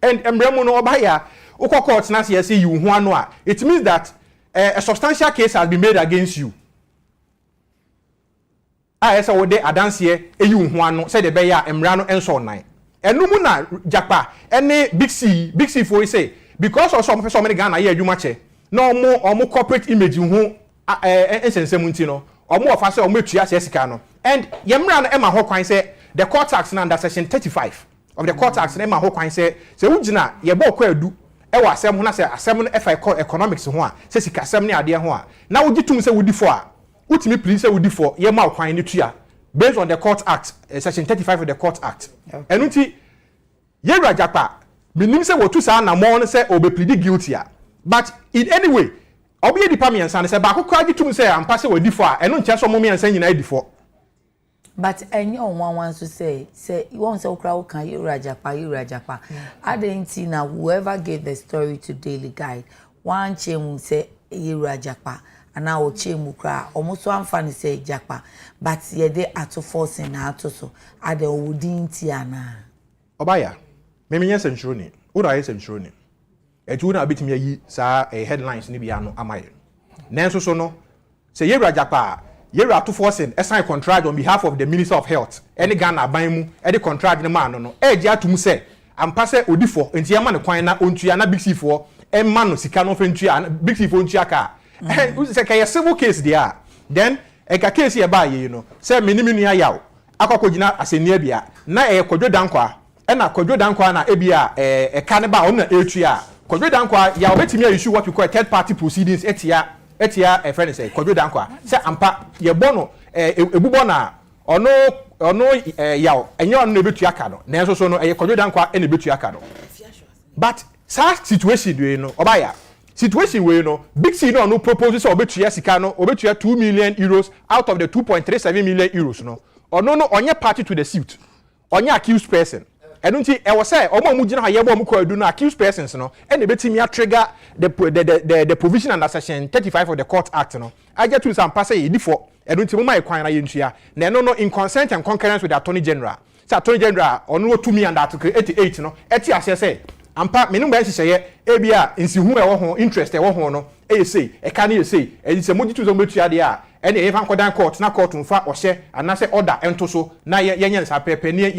And embremo no obaya oko court na say you hoano. It means that a substantial case has been made against you. a esa wo de adanse eyi ho ano se de be ya emra no enso nan enu mu na japa ene big c for say because of some person Ghana ye adwuma che na omo corporate image ho ensensem nti no omo ofa se omo etua se sika no and yemra no ema ho kwan se the court tax na under section 35 of the court tax na ema ho kwan se wugina ye bo kwa adu e wa asem ho na se asem no efa economics ho a se sika asem ne ade ho a na wugitum se wudi fo a utimi please say wudi for ye ma kwan ne tua based on the court act section 35 of the court act enunti ye rajapa minim say wotu sa na mo say obe plead guilty a but in any way obi di pamian san say ba akokwa gitum say ampa say wadi for a enu nche so mo mian san nyina di for but any on one so say you want say okra kan you rajapa adenti na whoever gave the story to Daily Guide one chemu say you rajapa ana o chemu kra omuso amfani say japa but ye dey ato force na ato so ade owudinti ana obaya memenya sentroni ura ye sentroni etu na bitimi yi sa headlines ni bia no amaye nanso so no say ye rajapa Yera to forcing a sign contract on behalf of the Minister of Health. Any Ghana Baimu, any contract the man no. Eja to say, and pass it odifo, and Tiaman Quina, Untiana Big C4, and Mano Sicano Fentia, Big C4 Chiaka. And who's a civil case there. Then, a case here by you, say Minimia Yao, Akokojina as a Nebia, na a Kojo Dankwa, and a Kojo Dankwa na Ebia, a cannibal on the Atria. Kojo Dankwa, Yao Betimia issue what we call third party proceedings, Etia. Etia a friend say Kojo Dankwa say ampa ye bono ebubo na ono yaw enyo no betu aka no na so no Kojo Dankwa e na betu aka no but such situation we no obaya situation we no big C no propose say obetu ya sika no obetu ya 2 million euros out of the 2.37 million euros no ono no onye party to the suit onye accused person enu nti e wo say omo mu gina ha ye bo mu ko adu no accused persons no e na betimi a trigger the provision under section 35 of the court act no I get to some pass e di for enu nti mo mai kwan na ye ntua na eno no in consent and concurrence with the attorney general say attorney general ono to me under article 88 no eti ase say ampa menum ba hihye e bia nsihu e wo ho interest e wo ho no e say e ka na e say e se mo gitu so metua de a ene e fa nkodan court na court mfa ohye anase order ento so na ye nsa pepe ne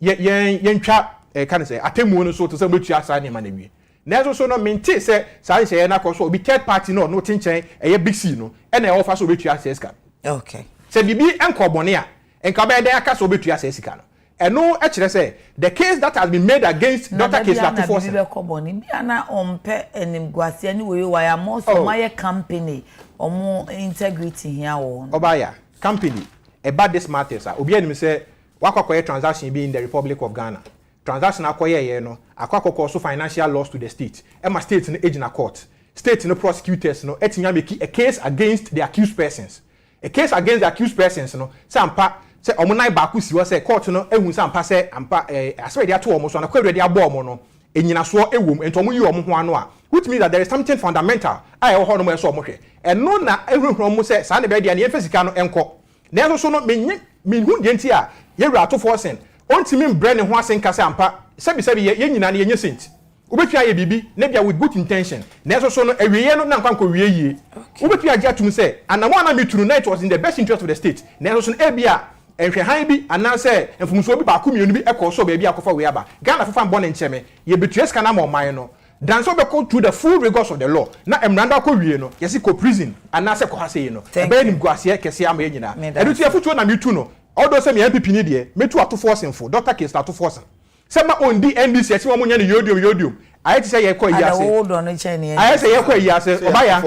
ye ntwa kan say atemu no so to say metua sa ne ma na wi na so no minti say sa say na ko so obi third party no tinchen e big C no ene e offer so metua sa sika okay say bibi enko bone a enka be dey aka so metua sa sika no eno e kire say the case that has been made against Dr. Case Latu Force na bibi bone bi ana ompe enim gwase ani we wire more so my company omo integrity here wo obaya company e bad this matters obi anim say wakwakoye transaction be in the Republic of Ghana transaction akoye ye no akwakoko so financial loss to the state ema state no agent court state no prosecutors no etinya make a case against the accused persons a case against the accused persons no sampa say omonai ba ku siwo say court no ehun sampa say ampa asebe dia to omo so na kwadu dia bo omo no enyina so ewom ento omo yi omo ho ano a which means that there is something fundamental I ho no mo so omo hwe eno na ehunhun omo say sa na be dia na yefesika no enko na so no menhu de nti a yewura to forcing ontimi mbre ne ho asenka se ampa sebi ye nyina ne yenye sent obetwa ye bibi na bia with good intention na so no awieye no na nkwanko wie yie obetwa agya tum se anamo na mituru na it was in the best interest of the state na so no ebia enhwe han bi anase enfumuso bi ba ko mienu bi ekoso ba bia akofa we aba Ghana fofa mbɔ ne nkyeme ye betua ska na ma ɔman no dan so be go through the full rigors of the law na emranda ko wie no yesi ko prison anase ko hase yi no ebe nim guase kese ama nyina edu ti afutuo na mitu no odo se me MPP ni de metu ato force info Dr. Case Latu Force se ma on di NDC ati mo nya ne yodium aye ti se ye ko yi ase aye se ye ko yi ase obaya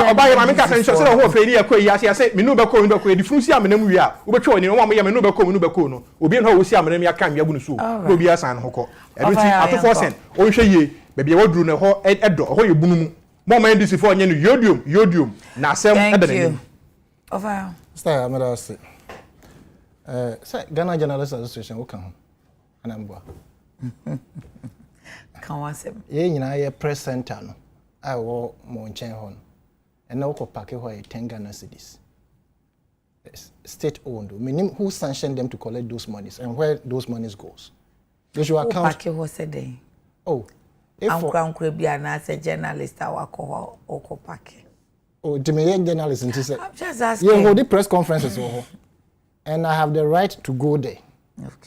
obaya ma me ka se so ho fe ni ye ko yi ase menu be ko e difrusi amenam wi a wo betwe oni no mo ye menu be ko no obi no wo si amenam ya kan bia bu no so obi asan ho ko edu ti ato force o hwe ye be bia waduru ne ho edo ho ye bunu mu mo ma NDC fo nya ne yodium na asem ebenem over Stay, I'm going to say. Ghana Journalists Association, what can I Can I say? Yeah, press center. No, I walk Monchen Hon, and now go pack away 10 Ghana cities. State owned. Meaning who sanctioned them to collect those monies and where those monies goes. Those your account. Pack was a day. Oh, I'm crown crabby and as a journalist, our alcohol or pack. oh, to me, journalist, and he said, I'm just asking. Yeah, hold the press conferences, and I have the right to go there,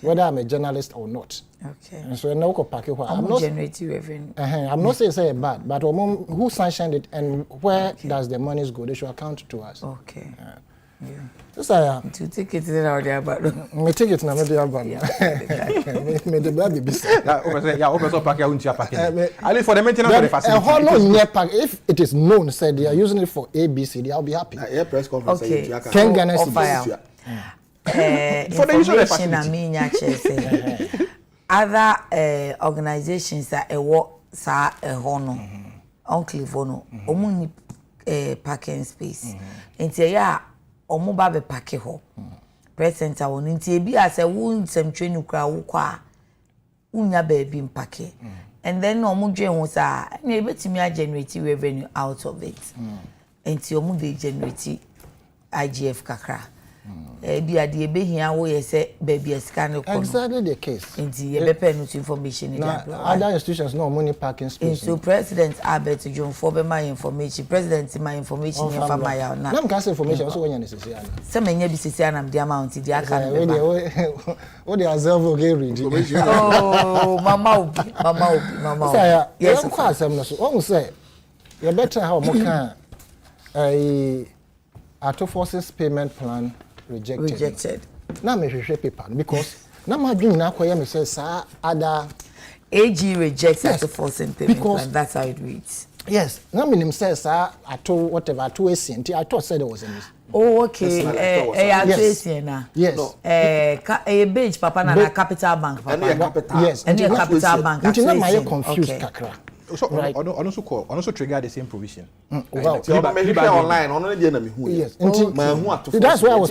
whether I'm a journalist or not. Okay. And so, no, I'm not generating revenue. I'm not saying bad, but who sanctioned it and where does the monies go? They should account to us. Okay. Yeah. So to take it in out there, but me take it na me dey about. Me the baby be. Also pack your own pack. I live for the maintenance of the facility. If it is known said they are using it for ABC, I'll be happy. Yeah, press conference. Okay. Ken Ghana for the use of the facility. Other organizations that work sa hono enclave no omu ni parking space. Nti ya omo ba be park ho presenter won nti e bi ase wo nsem twenu kra wo kwa unya ba bi mpake and then omo dwen ho sa na e betimi a generate revenue out of it nti omo dey generate IGF kakra bi ade ebe hia wo ye se ba bi esika ne kono exactly the case nti e be pen information in other institutions no money parking space so president Albert John for be my information president my information for my na na mka say information so wonya necessary se menya bi sisi anam the amount di aka no we dey observe okay read oh mama yes of course am no so won say you better how mo kan Auto Forces payment plan rejected. Na me hwehwe paper because na ma dwun na akoye me say sa other AG rejects Auto Forces payment plan. That's how it reads. Yes, na minim say sa Auto whatever Auto Asient. I thought said there was a mistake. Oh okay. Auto Asient na. Yes. Beige papa na Capital Bank papa. Yes. And Capital Bank. Until now I confused kakra. So right. also trigger the same provision. Well, online na me hu. Yes. That's why I was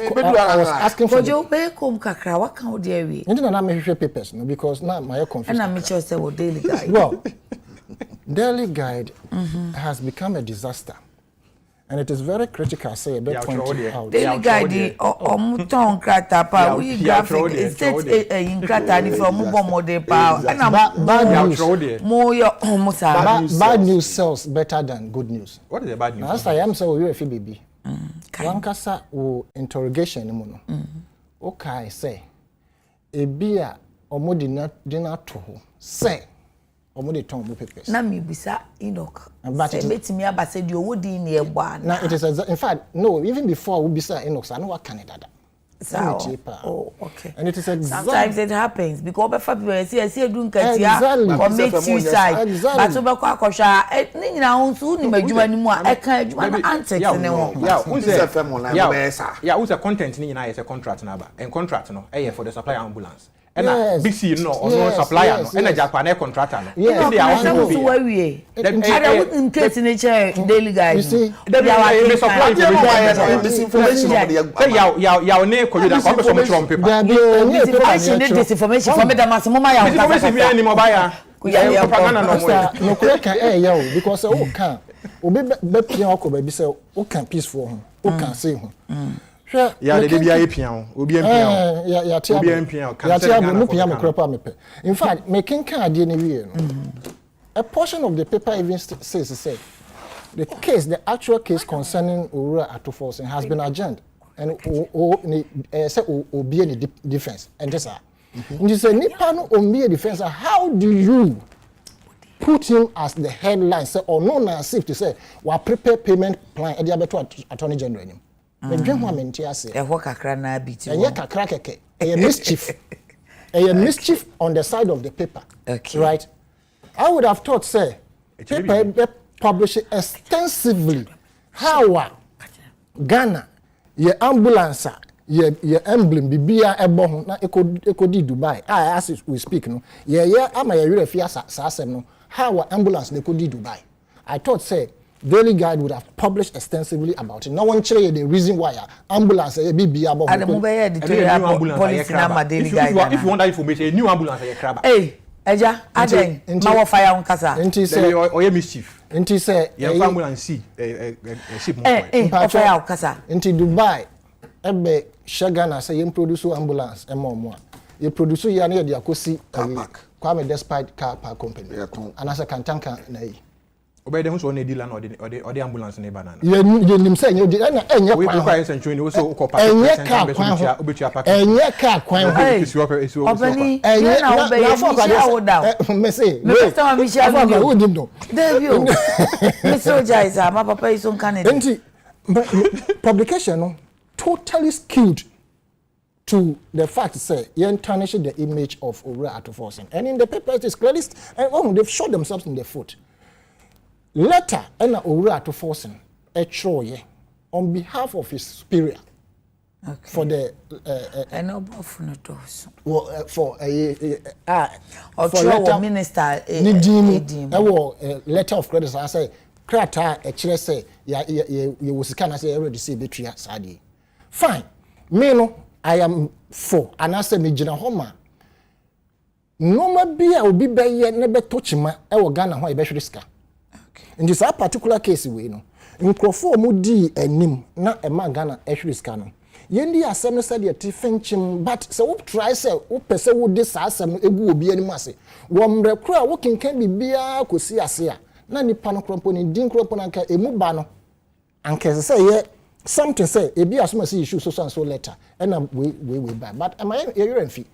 asking for you pay come kakra what can we we. Until na me hwehwe papers no because now my confused. And na me sure say what daily guide. Well, daily guide has become a disaster. And it is very critical say about 20 out. Daily guide omuton krata pa we graphic state in krata ni from model pa and bad news sells better than good news. What is the bad news? As I am so we baby. Wankasa o interrogation mu no. Okay say ebia omodi na to ho say omo ton mo papers na me bisa Enoch say betimi abase de owodi na egba na it is in fact no even before we bisa Enoch say no wa Canada oh okay and it is sometimes it happens because obefa people say edu nkatia commit suicide but obekwa akosha ni nyina honsu ni madwuma ni mu a eka adwuma na antex ne ho who's a content ni nyina is a contract na ba and contract no for the supply ambulance and BC no or supplier no and Japan na contractor no they are also we I in case in daily guide they are supply information ya ne ko da ko so from paper disinformation from the maximum ya information me ni mobile ya propaganda no ko kan ya because o kan obi be pia ko ba bi say o kan peaceful ho o kan say ho ya de bia epia obi empia ya obi empia kan say no pia me kropa me pe in fact making can ade ni wie no a portion of the paper even says say the case the actual case concerning Owura Auto Forces has been adjourned and say obi any defense and this and you say nipa no obi defense how do you put him as the headline say or no na safe to say we prepare payment plan e dey beto attorney general him me dwen ho amenti ase e ho kakra na biti e kakra keke a mischief on the side of the paper okay. Right I would have thought say paper publish extensively how Ghana your ambulance your emblem bibia ebo ho na ekodi Dubai as we speak no ama your refia asem no how ambulance na ekodi Dubai I thought say Daily Guide would have published extensively about it. No one tell you the reason why ambulance bibia abo and the mobile editorial policy na Daily Guide if you want that information a new ambulance crab Eja aden ma wo fire on kasa nti say oye mischief nti say your ambulance see ship mo fire on kasa nti Dubai ebe Shagana say you produce ambulance emo a you produce ya na ya akosi car park Kwame Despite car park company and as a kantanka na yi obey them so on a deal or the ambulance in banana. You say you did any require century also copper and your car and your car quite is Obani and down. Messy, who didn't know. There you Mr. Jaiza, my papa is on Canada. Publication totally skewed to the fact say you tarnish the image of Owura Forcing. And in the paper it is clearly and they've shot themselves in the foot. Letter and Owura Forcing a troye on behalf of his superior. Okay. For the for letter minister letter of credit. I say krata a chile say you was kind of say already see betray sadi. Fine. Me no I am for and I say me jina homa. No ma bia obi be ye ne be touch ma e wo Ghana ho e be hwiriska. Okay. In this particular case we no nkrofo mu di anim na e ma Ghana e hwiriska no. Yendi asem said ye tifenchim but so we try say we pese wo dis asem egu obi anim ase. Wo mre kura wo kenkan bibia kosi ase a na nipa no krompo ni din krompo na nka emu ba no anka say ye something say ebi asoma see issue so and so letter and we buy but am I you fee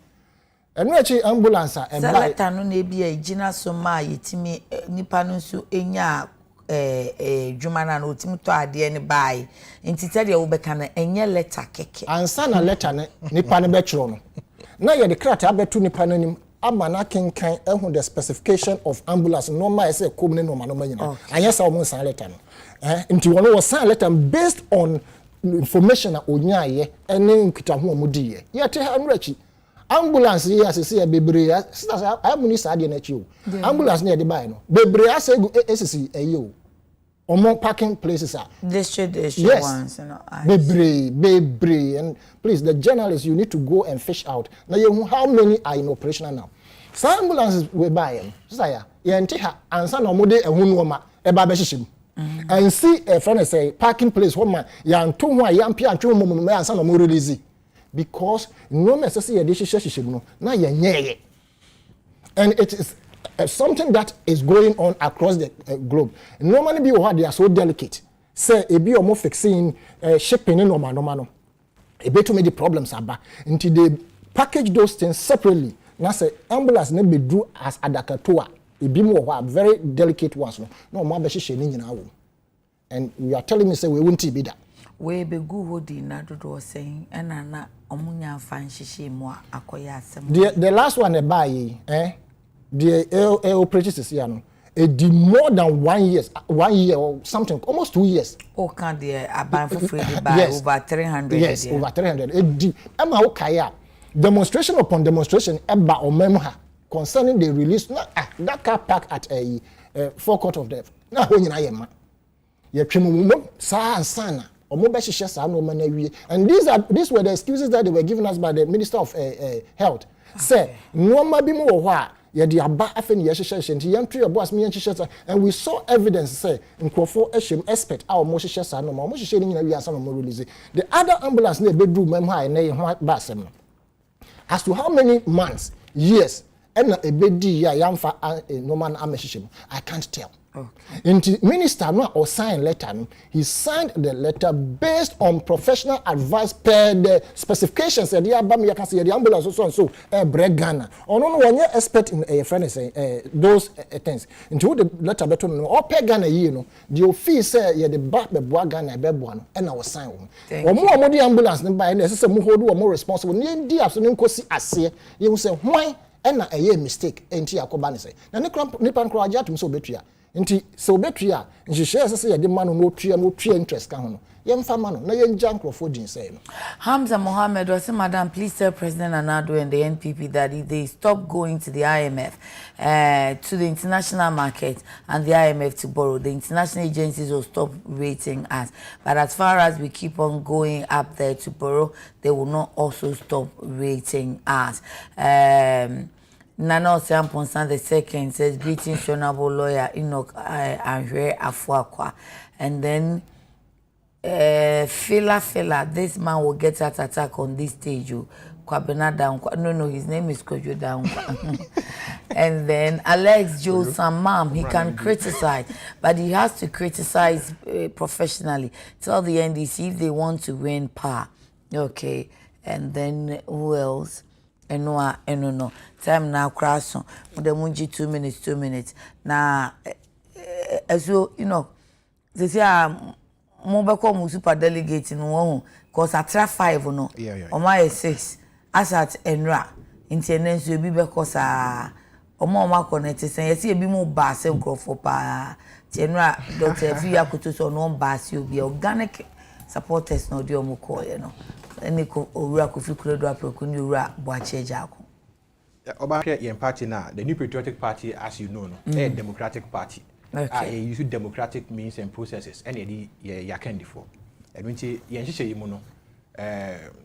and we ambulance and buy letter no na ebi agina so ma yetimi nipa no so enya dwumana no otimi to ade ne buy ntite de wo beka na enye letter keke ansa na letter ne nipa ne be kiro no na ye de krata abetu nipa no nim amana kenkan ehun the specification of ambulance normal say kom ne normal no manyina anyesa wo san letter no nti wono was sign letter based on information na onyaye ene nkita ho omudi ye yete ha nrachi ambulance ye asese ya bebre ya sister amuni saade na chi o ambulance ne de buy no bebre asegu esisi eye o omo parking places are district yes. ones you know bebre and please the journalists you need to go and fish out now you how many are in operation now some ambulances we buy them sister ya yente ha ansa na omode ehunu ma e ba be hihim and see a friend say parking place woman ya nto ho a ya mpia antwe mo me ansa na mo release because no necessary ye hihim no na ye nyeye and it is something that is going on across the globe. Normally be what they are so delicate. Say e be omo fixing shipping no no. E be too many problems aba until they package those things separately. Na say ambulance ne be do as adakatoa. E be more very delicate ones no. No mo be hihye ni nyina wo. And you are telling me say we won't be that. We be go hodi na dodo saying na omunya fan hihye mu akoya asem. The last one e buy the operations here no it did more than 1 year or something almost 2 years o can the aban for free by yes. Over 300 yes over 300 it did am okaya demonstration upon demonstration eba omemha concerning the release that car park at a forecourt of the na ho nyina yema ye twemumum sa ansana omo be hihye sa no ma na wie and these were the excuses that they were given us by the Minister of Health say no ma bi mu wo ho a ye de aba afen ye hihye nti ye ntwe boas me hihye and we saw evidence say nkrofo ehjem expert a omo hihye sa no ma omo hihye ni nyina wi asa no mo release the other ambulance na be do mem ha na ye ho ba asem no as to how many months years and a bedi ya yamfa no man amehihye I can't tell. Okay. Into minister no or sign letter no, he signed the letter based on professional advice per the specifications that the abam ya can say the ambulance so and so break Ghana or no one expert in a friend say those things into the letter better no or per Ghana you know the office say ya the back be boa Ghana be boa no and I was sign o mo the ambulance no buy na say mo hold o more responsible ni di aso no kosi ase you say why and na a mistake enti akoba ne say na ne pan kro agya tum so betua nti so betua nhihye sese ye de ma no tua interest ka ho no ye mfa ma no na ye nja nkrofo din say no. Hamza Mohammed was saying, Madam, please tell President Anado and the NPP that if they stop going to the IMF, to the international market and the IMF to borrow, the international agencies will stop rating us. But as far as we keep on going up there to borrow, they will not also stop rating us. Nana Osamponsan II says, greetings, honorable lawyer Enoch Anhwe Afuakwa. And then Fela, this man will get heart attack on this stage. Kwabena down. No, his name is Kojo down. And then Alex Joe Samam, he can criticize, but he has to criticize professionally. Tell the NDC if they want to win power. Okay. And then who else? No. Time now crash on. The munji 2 minutes. Now, as you they say Mobile mu super delegate in one because I try 5 no. Or my 6. As at Enra. Internet will be because Oma connect say yes e bi mo ba se nkrofo pa Enra Dr. Via Kutuso no bass you be organic supporters no de omo call you know. Any ko owura Kofi Kuredo aproku ni owura Boache Jako. Oba your party now, the New Patriotic Party, as you know, a democratic party. Okay. You use democratic means and processes. Any ya candy for. I mean, you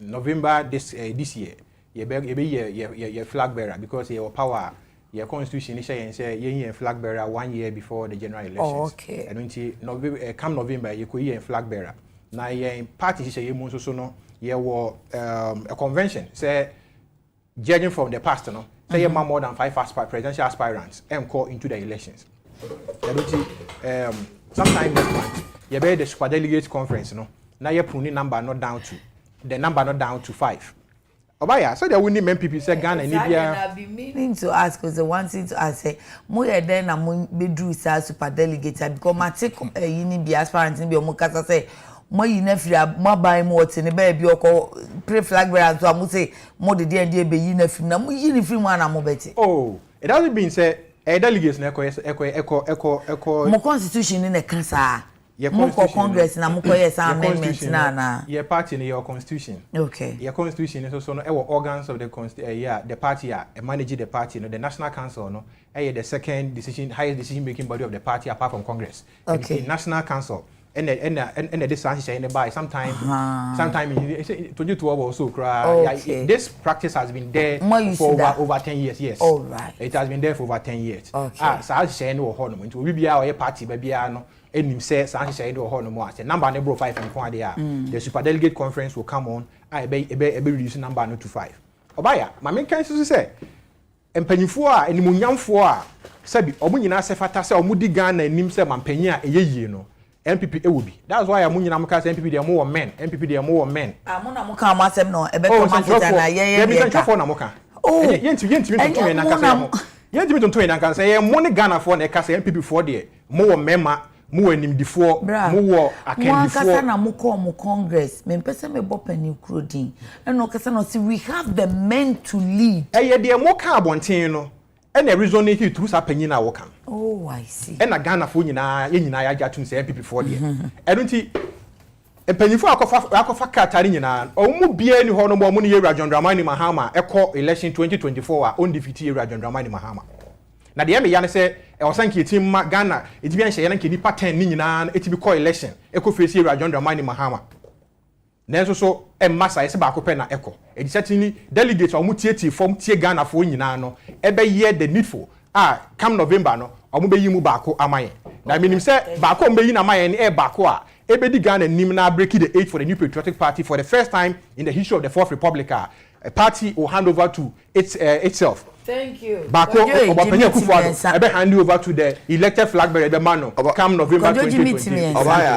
November this year, you flag bearer because your power, your constitution is say you flag bearer 1 year before the general elections. Oh, okay. I mean, November, come November, you could hear flag bearer. Now, your party say you so no, you were a convention say. Judging from the past, no, say you more than 5 presidential aspirants and call into the elections. Sometime next month, you bear the super delegate conference, no. Now you're putting number not down to 5. Obaya, so there wouldn't many people say Ghana and India. I've been meaning to ask because the one thing to ask say, more then I'm be drew super delegate because my take you be aspirants in be omukasa say. Mo yi na firi mo ban mo te ne ba bi okọ pre flag bearer so am say mo de dey be yi na firi na mo yi ni firi mo na mo beti. Oh, it hasn't been say a delegates na eko mo constitution ni na kan sa mo congress na mo yes amendment na your party in your constitution. Okay. Your constitution is also no organs of the the party manage the party no the national council no the second highest decision making body of the party apart from congress. Okay. The national council and this in the by sometime 22 also cry. This practice has been there for over 10 years. Yes. All right. It has been there for over 10 years. Okay. So I say no honor into we be our party baby no enim say say no honor more say number number 5 and kwa there. The super delegate conference will come on. I be reduce number no to 5. Obaya, my main can say empanyifo a animunyamfo a sabi omu nyina se fata se omu di Ghana enim se mampanyi a eyeye no MPP will be. That's why I'm munyi na muka say MPP they are more men. MPP they are more men. Mo na muka amasem no ebe to mafuta na ye me ntwafo na muka. Yentimi tonto na kasa mo. Yentimi tonto na kasa ye mo ne Ghana for na kasa MPP for there. Mo wo mema, mo wo nimdifo, mo wo akandifo. Mo kasa na muka mo congress. Me pese me bo pani krodin. And no kasa no see we have the men to lead. Ye de mo ka abonten no. And the reason he through sapanyina na wokan. Oh, I see. And a Ghana for nyina ya jatu say MPP for there. Enunti empanyifo akofa katari nyina omu bia ni ho no mo ne Yewura John Dramani Mahama ekọ election 2024 a on defeat Yewura John Dramani Mahama. Na de me ya ne say e osanke team ma Ghana etibi an hye na nke nipa 10 ni nyina etibi call election ekọ face Yewura John Dramani Mahama. Nenso so massa ese ba akopɛ na ekɔ edi certainly delegates omu tie form tie Ghana fo nyina no ebe ye the needful come November no omu be yi mu ba ko amaye na minim sɛ ba ko mbe yi na amaye ne ba ko a ebe di Ghana nim na break the 8 for the New Patriotic Party for the first time in the history of the Fourth Republic. A party will hand over to itself. Thank you. Bako Obapenya Kufuado ebe hand over to the elected flag bearer the man come November 2020. You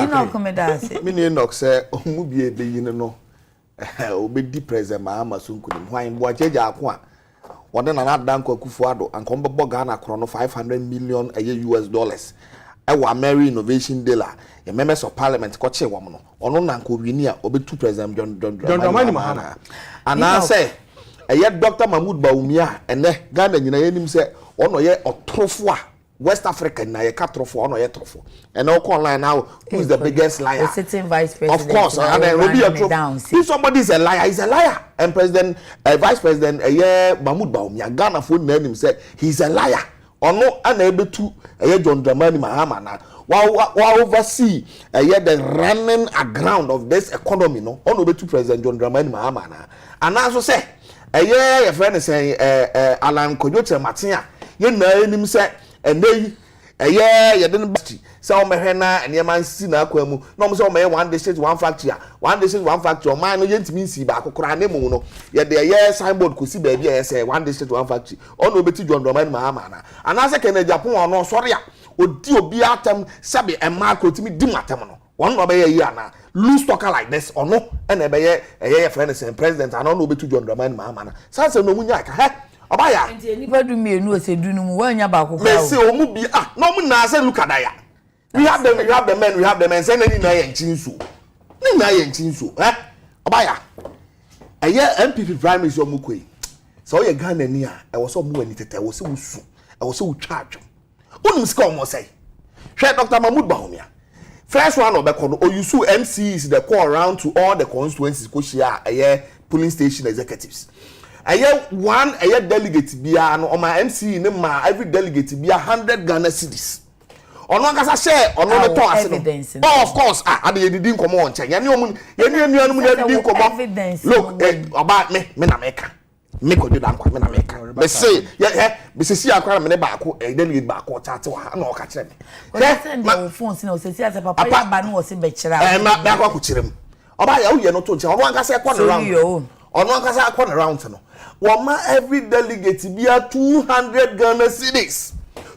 know come dance. Me ne nok say omu bi ebe yi no obedi president Mahama Sunkunim hwan Boache Jako a wode na Adanko Kufuado anko mbebo Ghana kro no $500 million US dollars ewa American Innovation Day la the members of parliament ko che wom no ono na nko wini a obetu president John Dramani Mahama ana say Dr. Mahmoud Bawumia ene Ghana nyina yenim say ono ye otrofo a West Africa na ye katrofo ono ye trofo and now online now who is the biggest liar? The sitting vice president. Of course, and then Robi if somebody is a liar, he's a liar. And President Vice President Mahmoud Bawumia Ghana phone name him say he's a liar. Or no unable to John Dramani Mahama na while oversee the running aground of this economy no on to President John Dramani Mahama na and also say your friend is saying Alan Kojote Matia ye na him say and they you didn't best. So my henna and your man sina quemu. No, so may 1 district, 1 factory, 1 district, 1 factory. Mine no yet mean see back or no. Yet the signboard could see baby, say 1 district, 1 factory. Oh no, betty John Roman Mahama. And as I can Japan, no, sorry, would you be at them, Sabi and Marco to me, Dimatamano. One obey a year loose talker like this or no, and a friend and president, and no betty John Roman Mahama. Sansa no munyaka, Obaya. Anybody do me no say do no when you back. Say omu bi no mu na say look at that. We have the men, we have the men. Say na yen chinsu. Na yen chinsu, Obaya. Eye MPP primary so mu koi. So ye Ghana ni a e wo so mu ani tete, wo se wusu. E wo se wutwa adwo. Unum sika omo say. Hwe Dr. Mahmoud Bawumia. First one obekọ no oyusu MCs the call around to all the constituencies ko shia eye polling station executives. One delegate bia no my MC ne ma every delegate bia 100 Ghana cedis. Ono nkasa share ono ne to ase no. Oh of course ade yedidi nkomo on chen. Yane omu yenu mu yedidi nkomo. Look about me na meka. Me ko do dan kwa me na meka. Me say me say si akwa me ne ba ko delegate ba ko chat wa na o ka kire me. Ma phone si na o say si ase papa ya ba no o se be kira. Ma akwa ko kire mu. Oba ya wo ye no to chen. Ono nkasa ekọ na round. Ono nkasa ekọ na round no. Wama every delegate be a 200 Ghana cedis,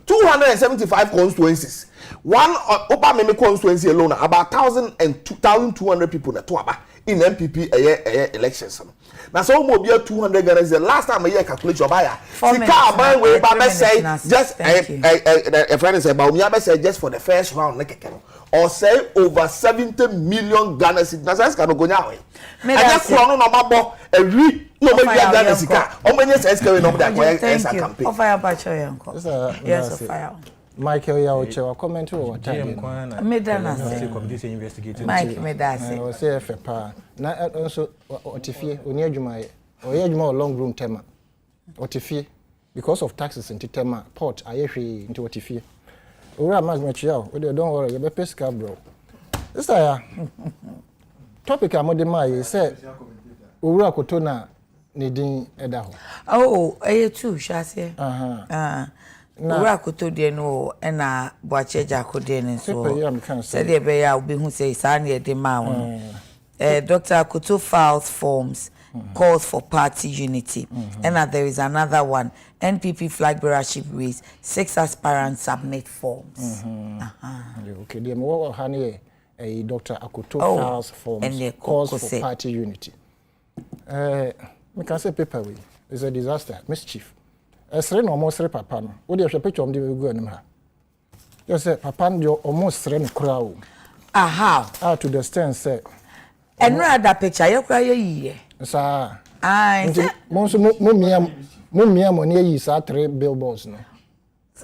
275 constituencies. One Oba Meme constituency alone, about 1,200 people na tuaba in MPP elections. Now so mo be a 200 Ghana cedis. Last time I hear calculation buyer. Sika buy we ba say just a friend say ba me say just for the first round or say over 70 million Ghana cedis. Na say can go nya. I just no mabo every no be Ghana sika. O menye say SK no that campaign. Of fire patch yanko. Yes, of fire. Michael ya oche comment o time. Medana committee investigating. Mike medase. O say fepa. Na also otifie oni adwuma ye adwuma long room tema. Otifie because of taxes into tema port ayehwe into otifie. Ora mas machia o don't worry you be Fiscal bro. This ya topic amode mai say owura koto na ne din eda ho. Oh, too shase. Owura koto de no na boache jakode ne so. Said e be ya obi hu say sa na e de ma won. Dr. Koto files forms calls for party unity. And there is another one. NPP flag bearership race. 6 aspirants submit forms. Okay, the more honey Dr. Akoto files forms and calls for party unity. We can say paper way. It's a disaster, mischief. Esre no almost re papa no. Wo dey hwe picture om dey go anim ha. You say papa no almost re no kra o. Aha. Out to the stand say. And no other picture you kra ye. Sa. Mo so mo mia mo ne yi sa 3 billboards no.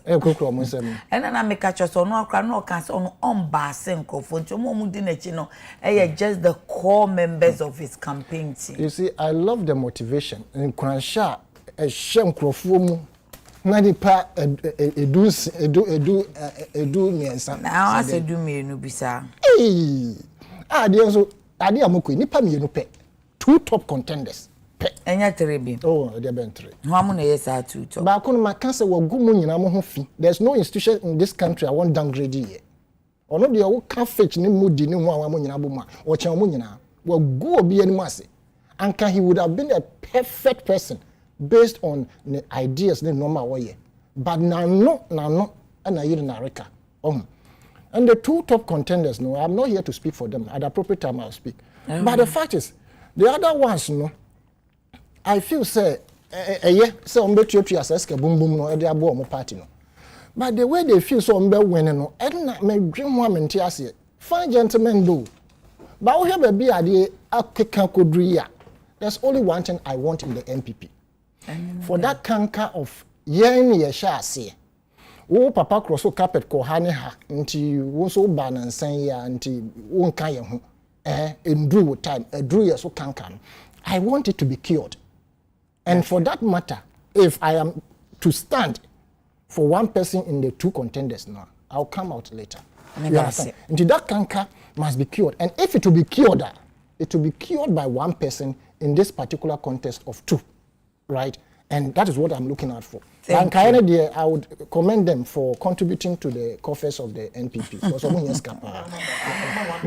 Kokro mo nsem. And na make catch so no akra no kan so no on ba senkofo nti mo di na chi no just the core members of his campaign team. You see, I love the motivation. In Kransha a shem krofo mu na nipa edu miensa. Now I say do me no bisa. Ade so ade amoko nipa mienu pe. 2 top contenders. Enya 3 bi. Oh, they been 3. Ho amu na yes are 2 top. Ba kono maka se wagu mu nyina mo ho fi. There's no institution in this country I want downgrade here. Ono de wo ka fetch ni mudi ni ho amu nyina bo mu a. Wo chen mu nyina. Wagu obi ani mu ase. Anka he would have been a perfect person based on the ideas the normal way. But no, and I in America. And the 2 top contenders, no, I'm not here to speak for them. At the appropriate time I'll speak. But the fact is, the other ones, no, I feel say say umbe as boom boom no e abo mo party no. But the way they feel so umbe winning no, e na me dream one menti ase. Fine gentlemen do. But we have a be ade akeka kodru ya. There's only one thing I want in the MPP. For that canker of yen ye sha ase. Wo papa crosso carpet ko ha ne ha nti wo so ba na nsan ya nti wo nka ye ho. Endru time, drew ye so canker. I want it to be cured. And for that matter, if I am to stand for one person in the 2 contenders now, I'll come out later. Until that canker must be cured. And if it will be cured, it will be cured by one person in this particular contest of 2, right? And that is what I'm looking out for. And Kayane, I would commend them for contributing to the coffers of the NPP.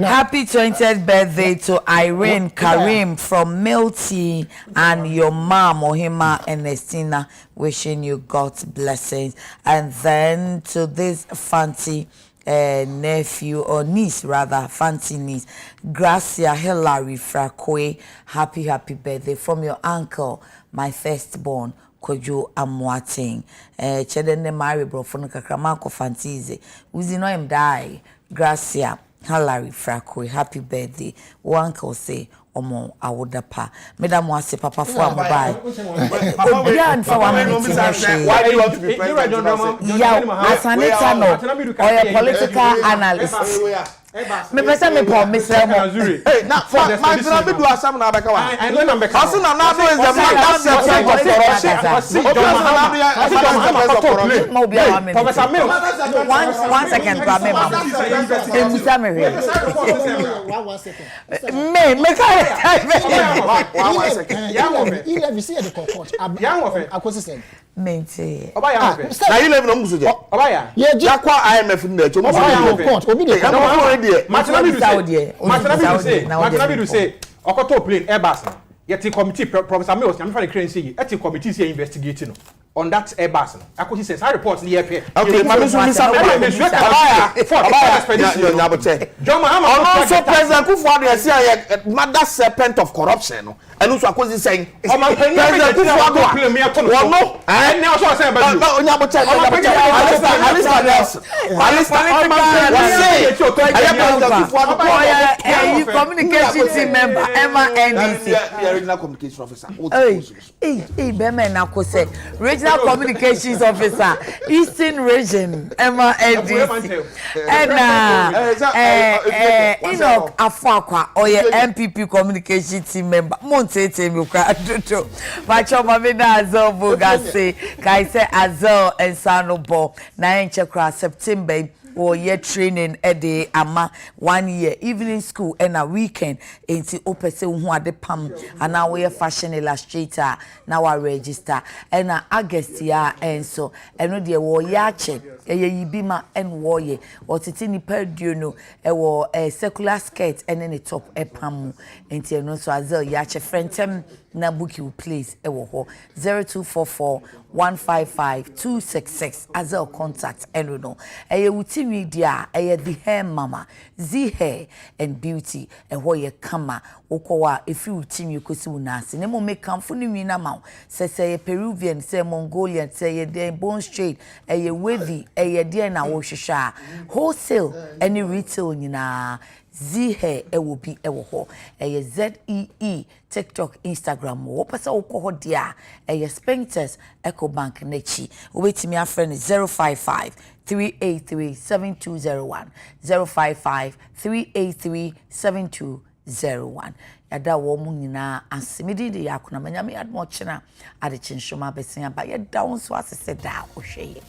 Happy 20th birthday to Irene Karim from Milty and your mom, Ohima Ernestina, wishing you God's blessings. And then to this fancy nephew or niece rather, fancy niece, Gracia Hilary Frakoe, happy birthday from your uncle, my firstborn, Kojo Amwating. Chedene Mary Brofono Kakramako Fantize. Uzi no him die. Gracia Hilary Frakoe, happy birthday. One uncle say Omo awodapa. Madam wase papa for mobile. Obian for 1 minute. Why do you want to be president? As an eternal or a political analyst. Me pesa me po me say mo. Hey, now my tell me do asam na beka wa. I know na beka. Asu na na do is the man that one second ba me mama. E musa me we. Me ka one second. You let me see the court. Akosi said. Mente. Obaya. Na you live no musu je. Obaya. Ye jakwa IMF na echo. Court. Obi dey come. Matinabi do say okoto plane Airbus no yeti committee Professor Mills na me fa the crane say eti committee say investigating no on that Airbus no akosi says I report ni here okay mama so misa me for expedition na bote John also President Kufuor dey say mother serpent of corruption no enu so akosi say President Kufuor do no and now so say about you onya bote communication team member Emma NDC the regional communication officer Bema na ko say regional communications officer Eastern Region Emma NDC Enoch Afakwa oye MPP communication team member Montete mi kwa dodo Machoma me na Azel Bogase kai say Azel Ensanobo na enche kra September or year training a day ama 1 year evening school and a weekend enti opese hu ade pam and now we fashion illustrator now I register and August ya enso eno de wo ya che eye yibima en wo ye otiti ni pedu no e wo circular skirt and in top e pam enti eno so Azel ya che frentem na book you please e wo ho 0244 155 266 Azel contact eno no eye wuti media the hair mama Z hair and beauty ho ye kama okowa if you team you kosi unase nemo make kamfo ni wina ma say Peruvian say Mongolian say ye bone straight wavy de na wo hwehwa wholesale any retail nyina Z hair will be ho ZEE TikTok Instagram wo pesa wo ko ho dia Spintex Ecobank nechi wo betimi afre 055 383 7201 055 383 7201 yada wo mu nyina asemidi de yakuna manyame admo chena Adekye Nsroma besia ba yada won so asese da ohweye